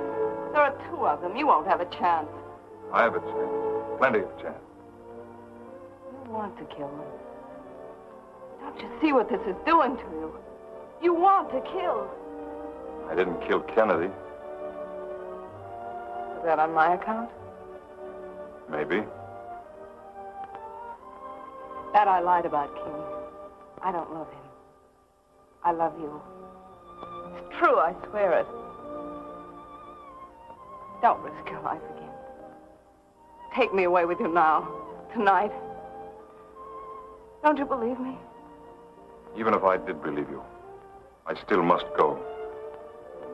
There are 2 of them. You won't have a chance. I have a chance. Plenty of chance. You want to kill them. Don't you see what this is doing to you? You want to kill. I didn't kill Kennedy. Is that on my account? Maybe. That I lied about King. I don't love him. I love you. It's true, I swear it. Don't risk your life again. Take me away with you now, tonight. Don't you believe me? Even if I did believe you, I still must go.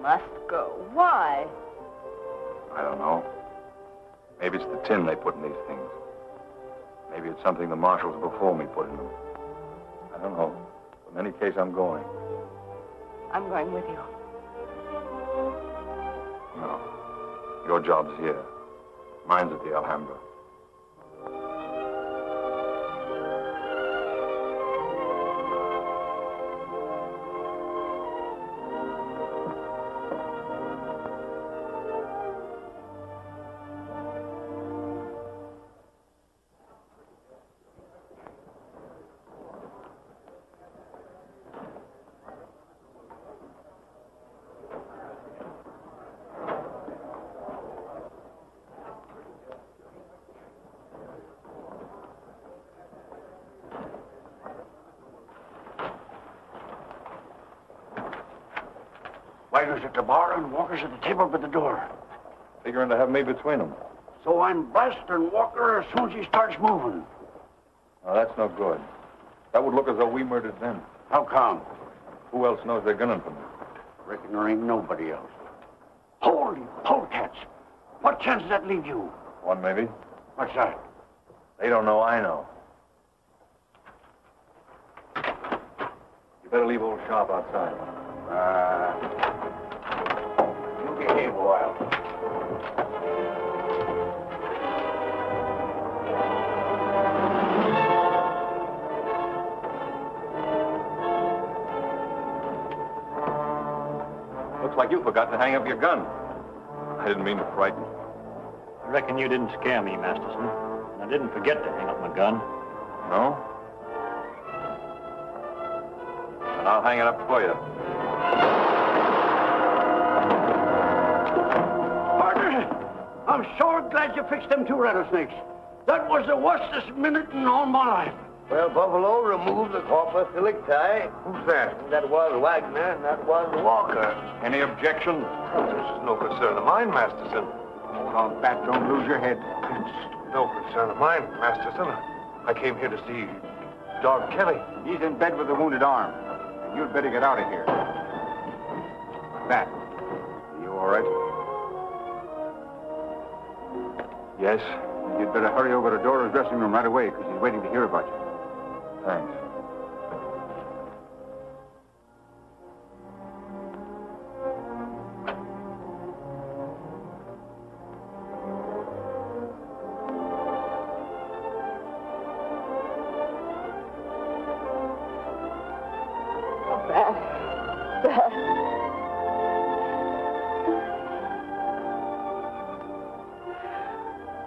Must go. Why? I don't know. Maybe it's the tin they put in these things. Maybe it's something the marshals before me put in them. I don't know. In any case, I'm going. I'm going with you. No. Your job's here. Mine's at the Alhambra. Wagner's at the bar and Walker's at the table by the door. Figuring to have me between them. So I'm blasting Walker as soon as he starts moving. Now, that's no good. That would look as though we murdered them. How come? Who else knows they're gunning for me? Reckon there ain't nobody else. Holy polecats! What chance does that leave you? One, maybe. What's that? They don't know I know. You better leave old Sharp outside. You behave a while. Looks like you forgot to hang up your gun. I didn't mean to frighten you. I reckon you didn't scare me, Masterson. And I didn't forget to hang up my gun. No? And I'll hang it up for you. Partner, I'm sure glad you fixed them 2 rattlesnakes. That was the worstest minute in all my life. Well, Buffalo, remove the corpus delicti. Who's that? That was Wagner, and that was Walker. Any objections? This is no concern of mine, Masterson. Hold on, Bat. Don't lose your head. It's no concern of mine, Masterson. I came here to see Dog Kelly. He's in bed with a wounded arm. And you'd better get out of here. Bat, are you all right? Yes? You'd better hurry over to Dora's dressing room right away, because he's waiting to hear about you. Thanks.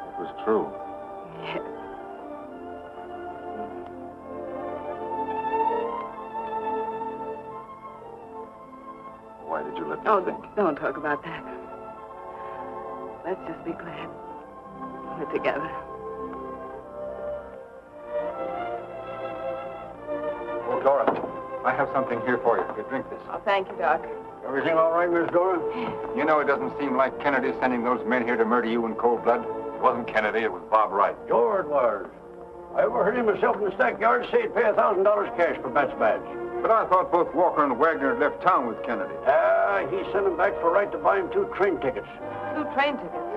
It was true. Yes. Why did you let me Oh, think? don't talk about that. Let's just be glad we're together. Oh, Dora, I have something here for you. You drink this. Oh, thank you, Doc. Everything all right, Miss Dora? You know, it doesn't seem like Kennedy sending those men here to murder you in cold blood. It wasn't Kennedy, it was Bob Wright. Sure it was. I overheard him myself in the stackyard say he'd pay $1,000 cash for Bat's badge. But I thought both Walker and Wagner had left town with Kennedy. He sent him back for Wright to buy him 2 train tickets. 2 train tickets.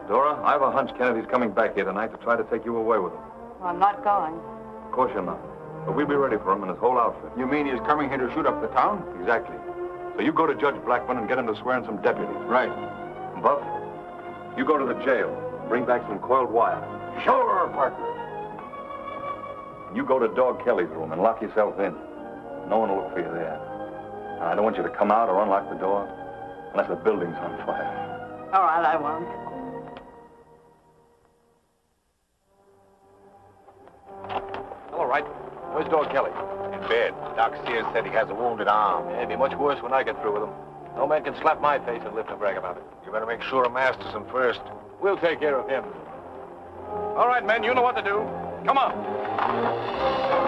Dora, I have a hunch Kennedy's coming back here tonight to try to take you away with him. Well, I'm not going. Of course you're not. But we'll be ready for him and his whole outfit. You mean he's coming here to shoot up the town? Exactly. So you go to Judge Blackman and get him to swear in some deputies. Right. Buff, you go to the jail. Bring back some coiled wire. Sure, partner. You go to Dog Kelly's room and lock yourself in. No one will look for you there. And I don't want you to come out or unlock the door unless the building's on fire. All right, I won't. All right. Where's Dog Kelly? In bed. Doc Sears said he has a wounded arm. It'll be much worse when I get through with him. No man can slap my face and live to brag about it. You better make sure of Masterson first. We'll take care of him. All right, men, you know what to do. Come on.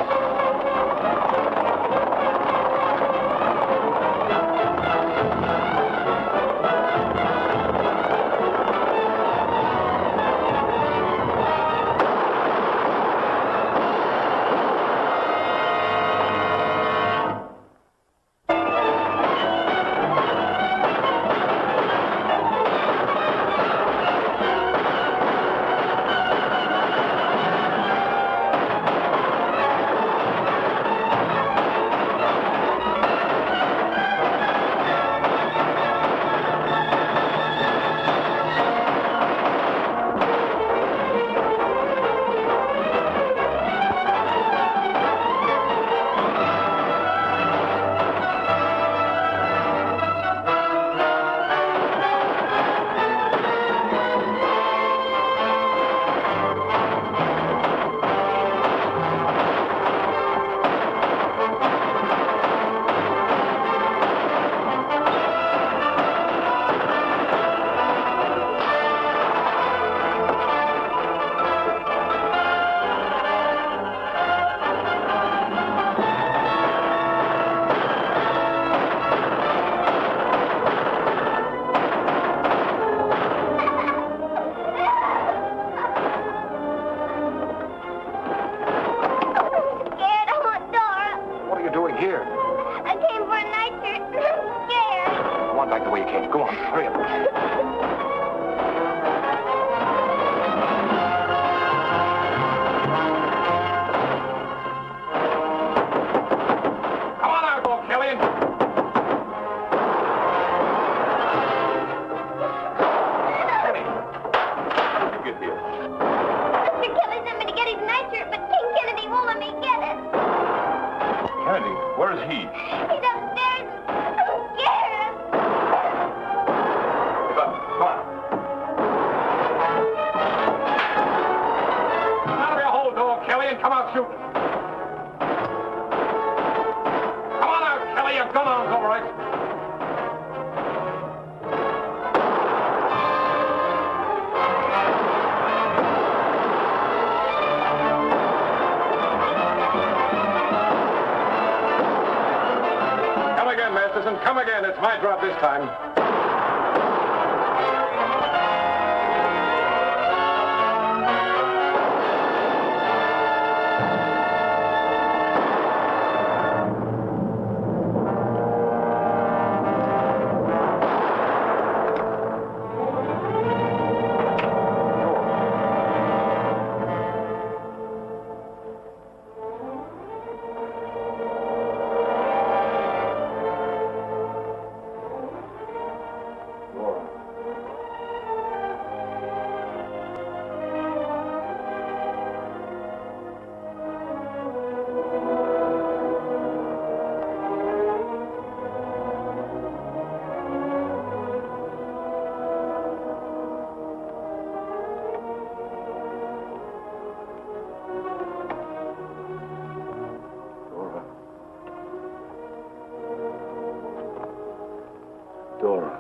Come again. It's my drop this time. Dora.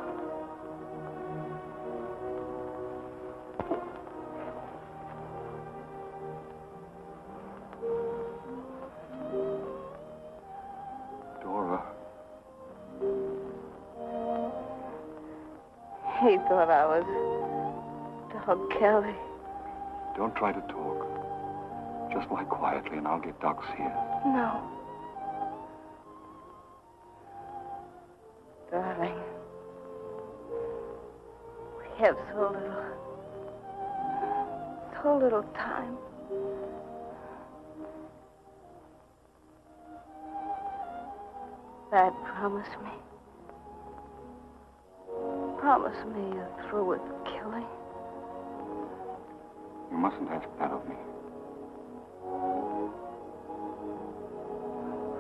Dora. He thought I was Dog Kelly. Don't try to talk. Just lie quietly and I'll get Doc's here. No. Darling. We have so little time. Dad, promise me. Promise me you're through with killing. You mustn't ask that of me.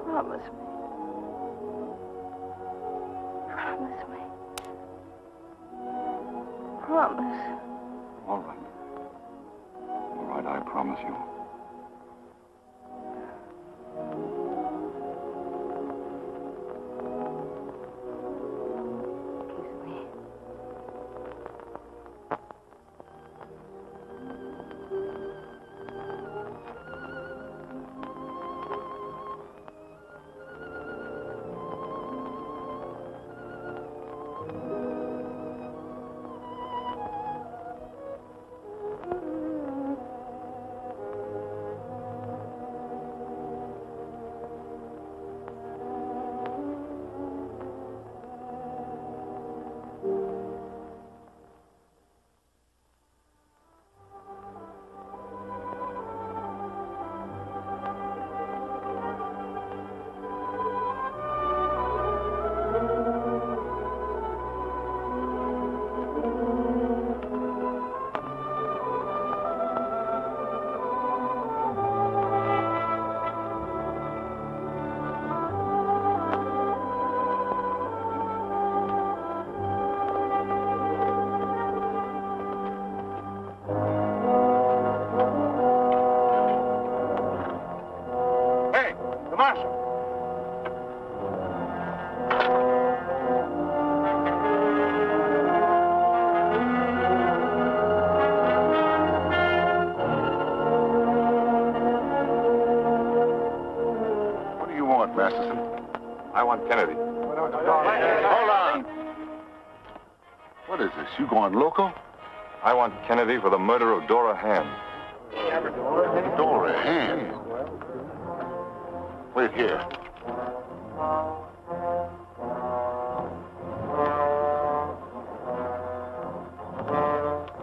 Promise me. Promise me. Promise. All right. All right, I promise you. Masterson? I want Kennedy. Hold on. What is this? You going loco? I want Kennedy for the murder of Dora Hand. Dora Hand? Wait here.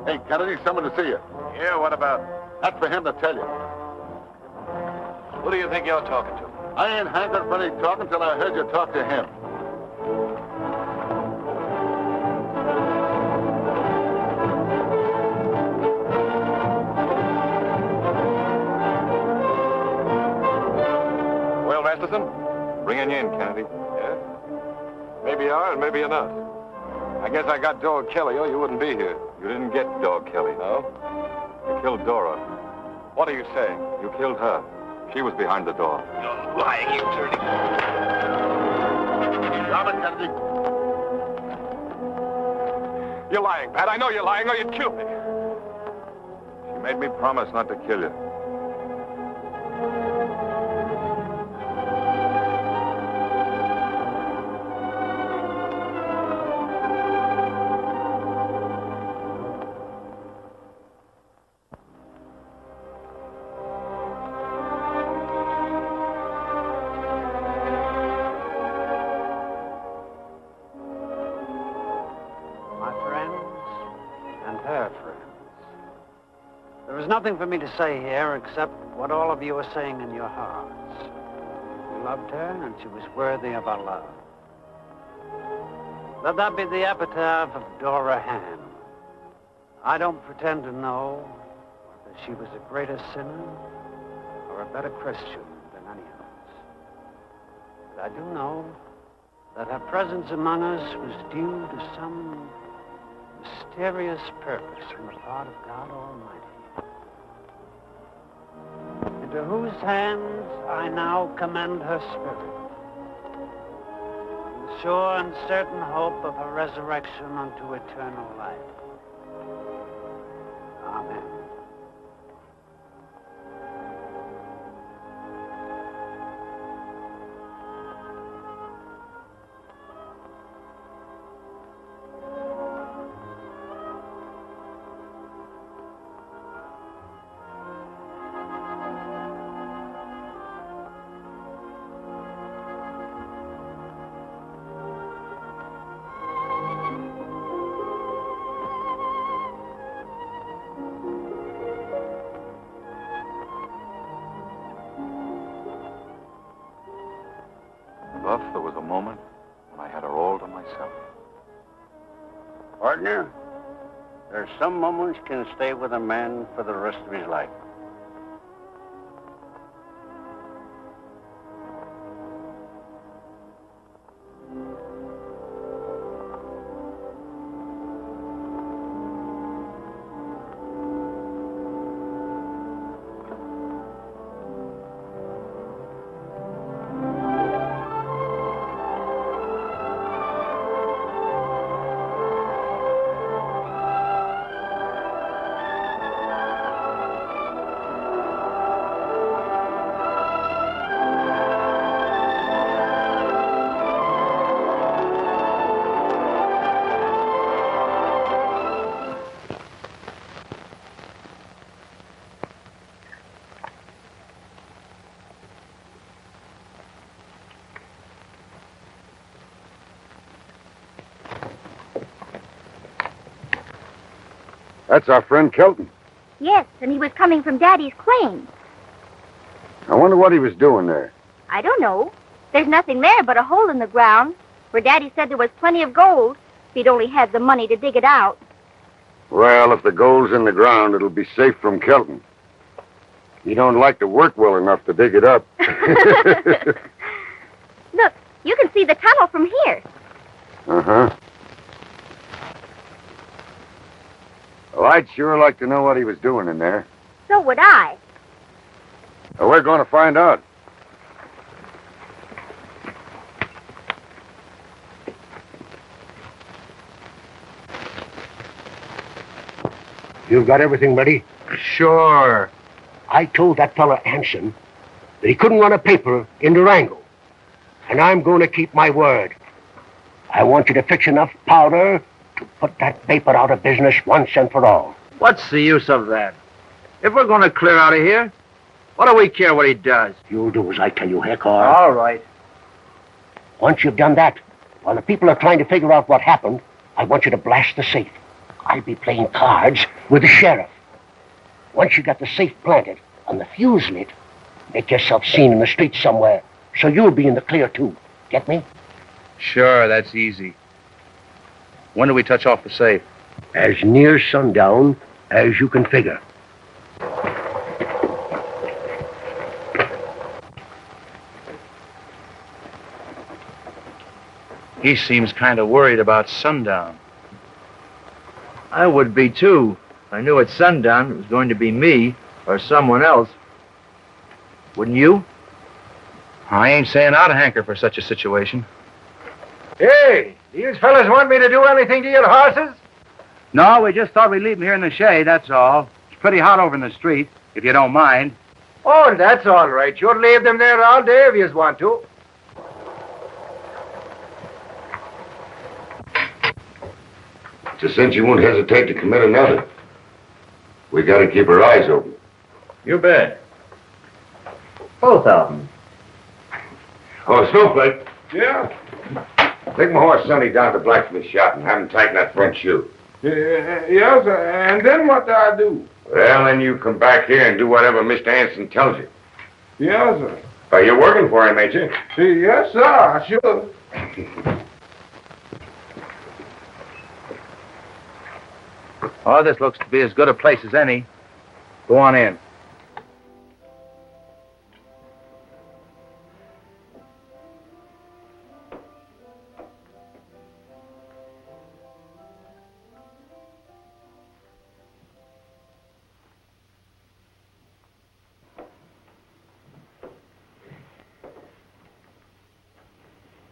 Hey, Kennedy, someone to see you. Yeah, what about? That's for him to tell you. Who do you think you're talking to? I ain't hankered for any talk until I heard you talk to him. Well, Masterson, bringing you in, Kennedy. Yeah? Maybe you are and maybe you're not. I guess I got Dog Kelly or you wouldn't be here. You didn't get Dog Kelly. No? You killed Dora. What are you saying? You killed her. She was behind the door. You're lying, you dirty... Drop it, Kennedy. You're lying, Pat. I know you're lying or you'd kill me. She made me promise not to kill you. Nothing for me to say here except what all of you are saying in your hearts. We loved her and she was worthy of our love. Let that be the epitaph of Dora Hand. I don't pretend to know whether she was a greater sinner or a better Christian than any of us. But I do know that her presence among us was due to some mysterious purpose on the part of God Almighty. Into whose hands I now commend her spirit, in the sure and certain hope of her resurrection unto eternal life. Amen. Thus, there was a moment when I had her all to myself. Partner, there's some moments can stay with a man for the rest of his life. That's our friend Kelton. Yes, and he was coming from Daddy's claim. I wonder what he was doing there. I don't know. There's nothing there but a hole in the ground where Daddy said there was plenty of gold if he'd only had the money to dig it out. Well, if the gold's in the ground, it'll be safe from Kelton. He don't like to work well enough to dig it up. Look, you can see the tunnel from here. Uh-huh. Well, I'd sure like to know what he was doing in there. So would I. Well, we're going to find out. You've got everything ready? Sure. I told that fella Hanson that he couldn't run a paper in Durango. And I'm going to keep my word. I want you to fix enough powder to put that paper out of business once and for all. What's the use of that? If we're going to clear out of here, what do we care what he does? You'll do as I tell you, Hector. All right. Once you've done that, while the people are trying to figure out what happened, I want you to blast the safe. I'll be playing cards with the sheriff. Once you got the safe planted and the fuse lit, make yourself seen in the street somewhere, so you'll be in the clear, too. Get me? Sure, that's easy. When do we touch off the safe? As near sundown as you can figure. He seems kind of worried about sundown. I would be, too. If I knew at sundown it was going to be me or someone else. Wouldn't you? I ain't saying I'd hanker for such a situation. Hey, do you fellas want me to do anything to your horses? No, we just thought we'd leave them here in the shade, that's all. It's pretty hot over in the street, if you don't mind. Oh, that's all right. You'll leave them there all day if you want to. It's a cinch you won't hesitate to commit another. We got to keep our eyes open. You bet. Both of them. Oh, Snowflake, Yeah? take my horse Sonny down to the blacksmith shop and have him tighten that front shoe. Yes, and then what do I do? Well, then you come back here and do whatever Mr. Hanson tells you. Yes, sir. You're working for him, ain't you? Yes, sir, I should. Oh, this looks to be as good a place as any. Go on in.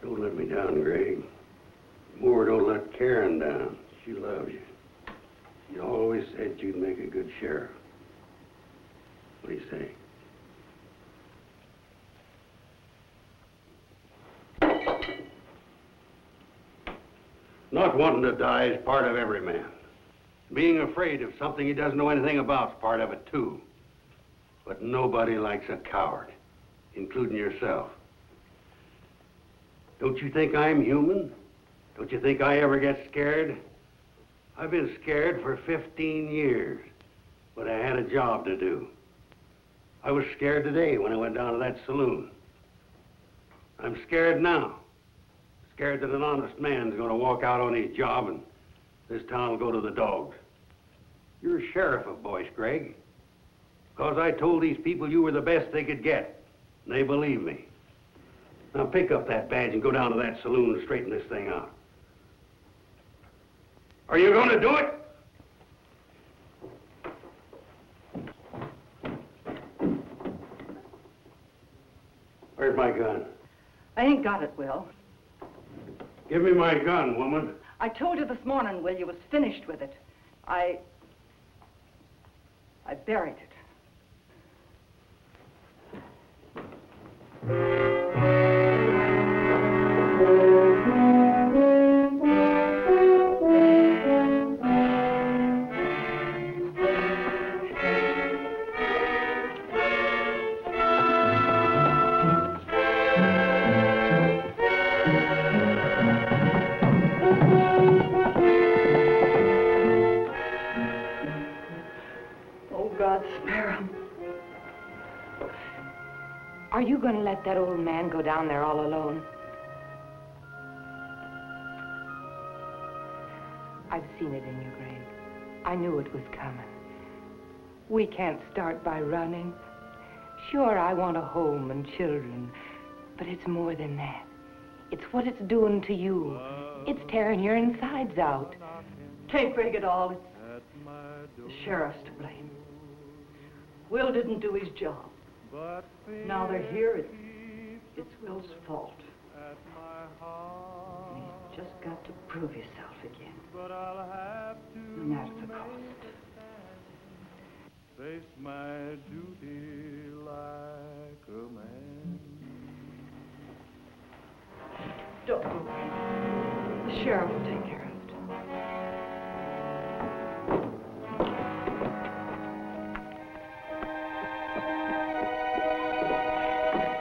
Don't let me down, Greg. Moore don't let Karen down. She loves you. You always said you'd make a good sheriff. What do you say? Not wanting to die is part of every man. Being afraid of something he doesn't know anything about is part of it, too. But nobody likes a coward, including yourself. Don't you think I'm human? Don't you think I ever get scared? I've been scared for 15 years, but I had a job to do. I was scared today when I went down to that saloon. I'm scared now. Scared that an honest man's going to walk out on his job and this town will go to the dogs. You're sheriff of Boyce, Gregg. Because I told these people you were the best they could get. And they believe me. Now pick up that badge and go down to that saloon and straighten this thing out. Are you going to do it? Where's my gun? I ain't got it, Will. Give me my gun, woman. I told you this morning, Will, you was finished with it. I buried it. Are you going to let that old man go down there all alone? I've seen it in you, Greg. I knew it was coming. We can't start by running. Sure, I want a home and children, but it's more than that. It's what it's doing to you. It's tearing your insides out. Can't break it all. It's the sheriff's to blame. Will didn't do his job. Now they're here, it's Will's fault. You've just got to prove yourself again. No matter the cost. Face my duty like a man. Don't move. The sheriff will take care of it.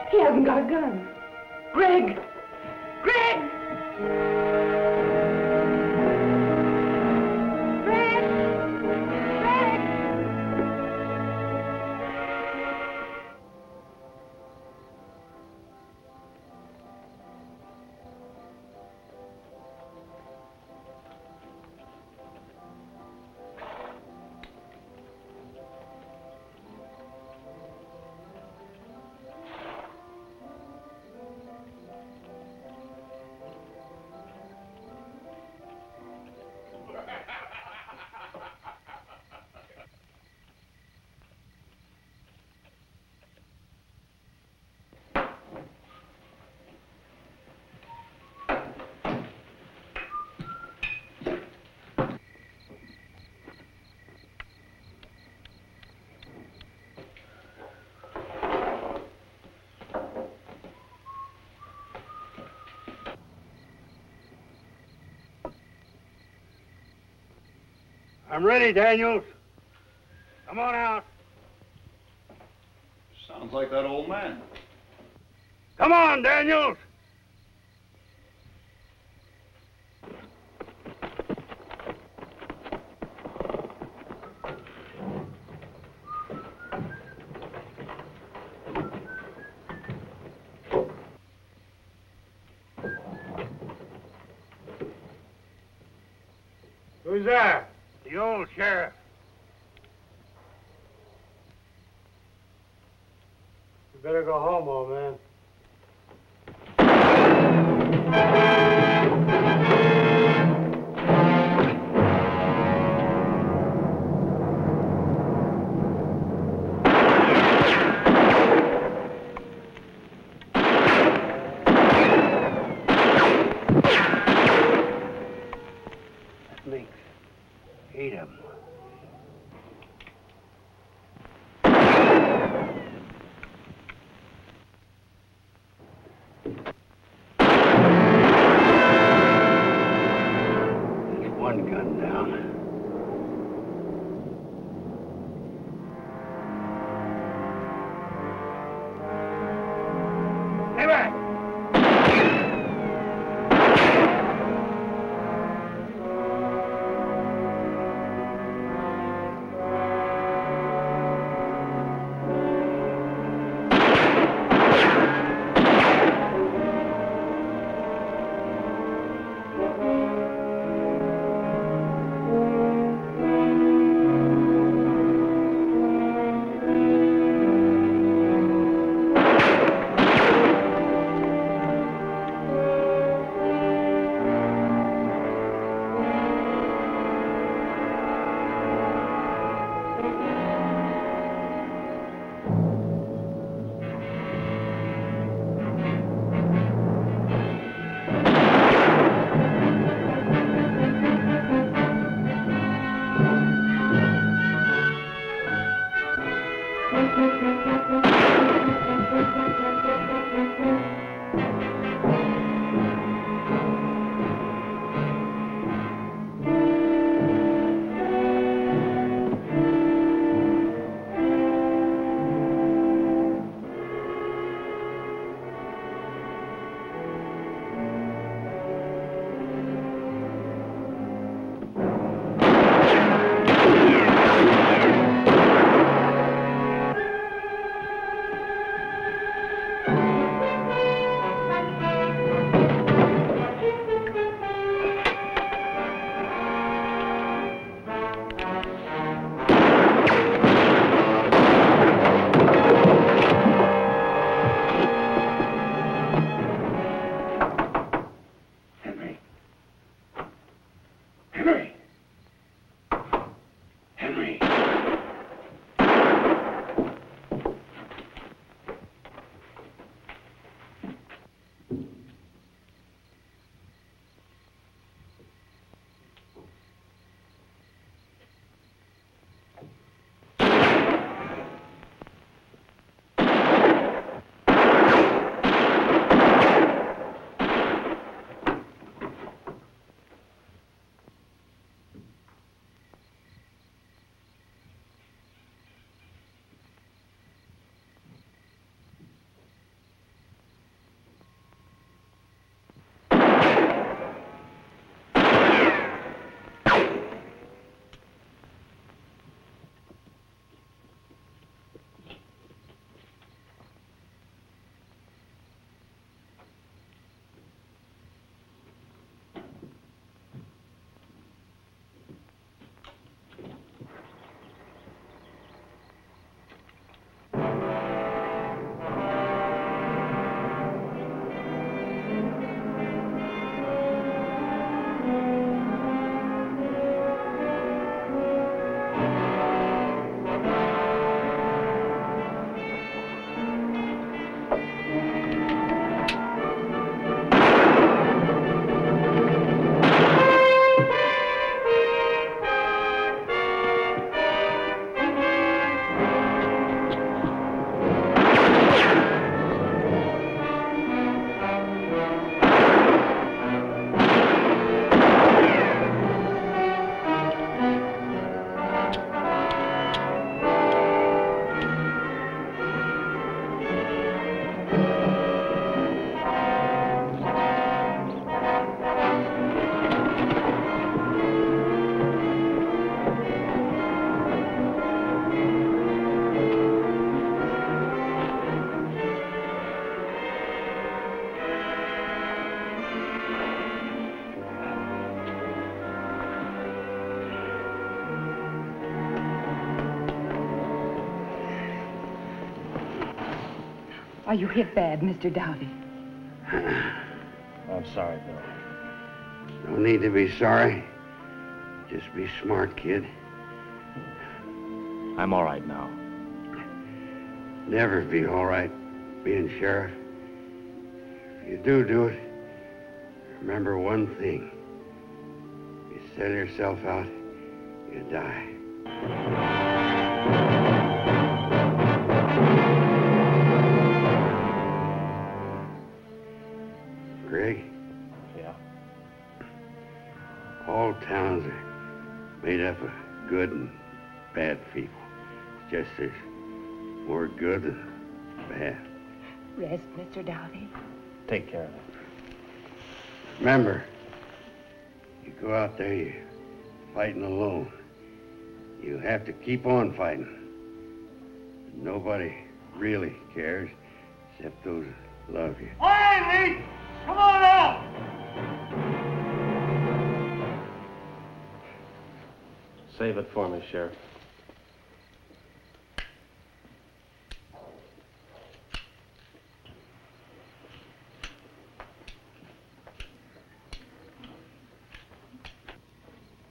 He hasn't got a gun. Greg! Greg! I'm ready, Daniels. Come on out. Sounds like that old man. Come on, Daniels. Who's there? The old sheriff. You better go home, old man. That makes 8 of them. One gun down. Stay back! Henry! Henry! Are you hit bad, Mr. Dowdy? I'm sorry, Bill. No need to be sorry. Just be smart, kid. I'm all right now. Never be all right being sheriff. If you do it, remember one thing. You sell yourself out, you die. Greg? Yeah? All towns are made up of good and bad people. It's just there's more good than bad. Rest, Mr. Dowdy. Take care of it. Remember, you go out there, you're fighting alone. You have to keep on fighting. Nobody really cares except those that love you. Hey, Lee! Come on out! Save it for me, Sheriff.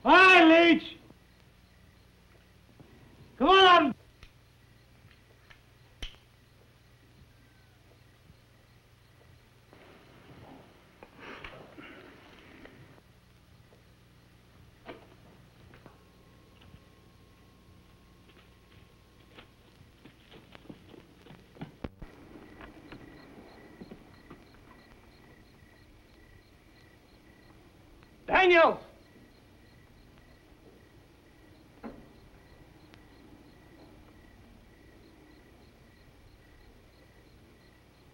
Hi, Leach! Come on out! Daniels!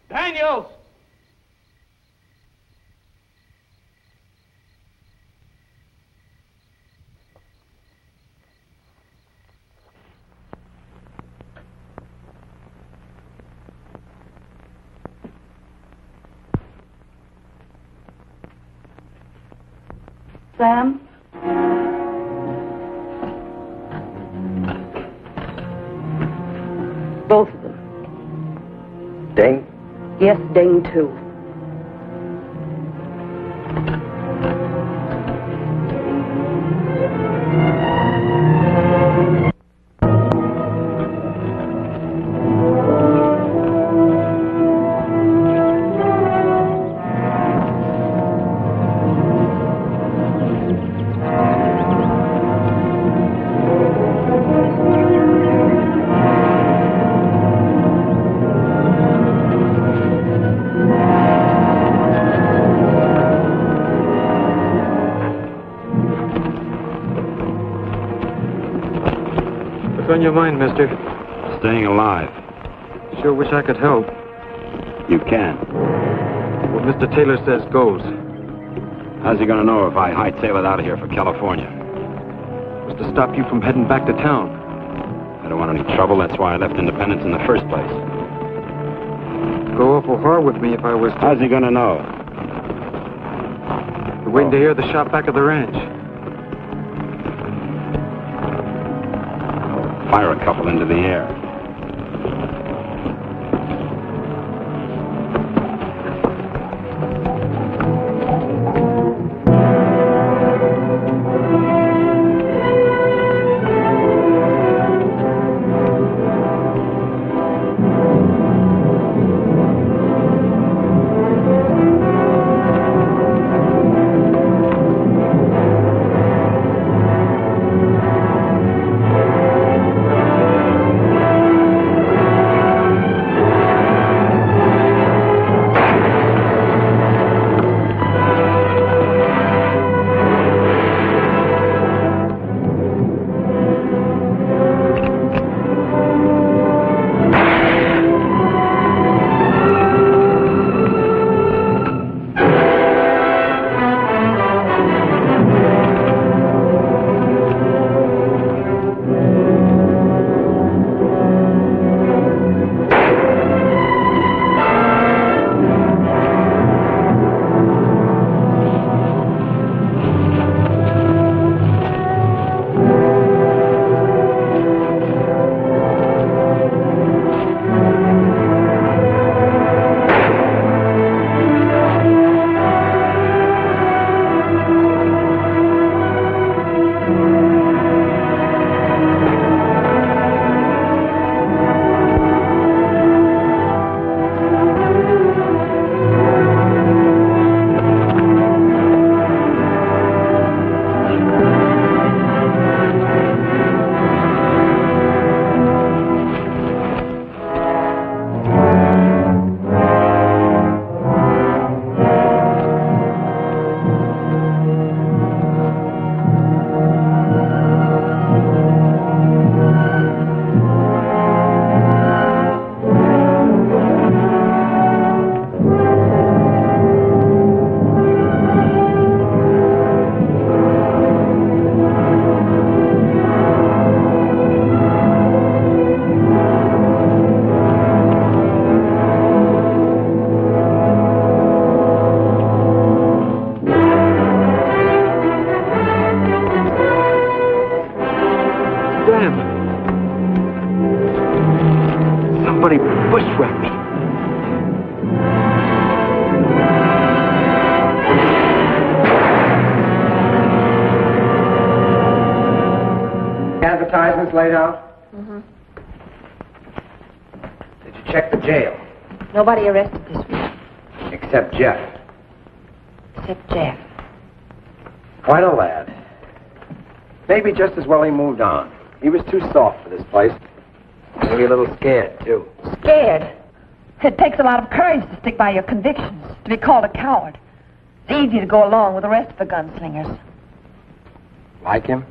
Daniels! Sam? Both of them. Ding? Yes, Ding, too. What's on your mind, mister? Staying alive. Sure wish I could help. You can. What Mr. Taylor says goes. How's he gonna know if I hightail it out of here for California? Was to stop you from heading back to town. I don't want any trouble. That's why I left Independence in the first place. Go awful hard with me if I was to... How's he gonna know? You're waiting to hear the shot back of the ranch. Fire a couple into the air. Somebody bushwhacked me. Advertisements laid out? Mm-hmm. Did you check the jail? Nobody arrested this week. Except Jeff. Except Jeff. Quite a lad. Maybe just as well he moved on. He was too soft for this place. Maybe a little scared, too. Scared? It takes a lot of courage to stick by your convictions, to be called a coward. It's easy to go along with the rest of the gunslingers. Like him?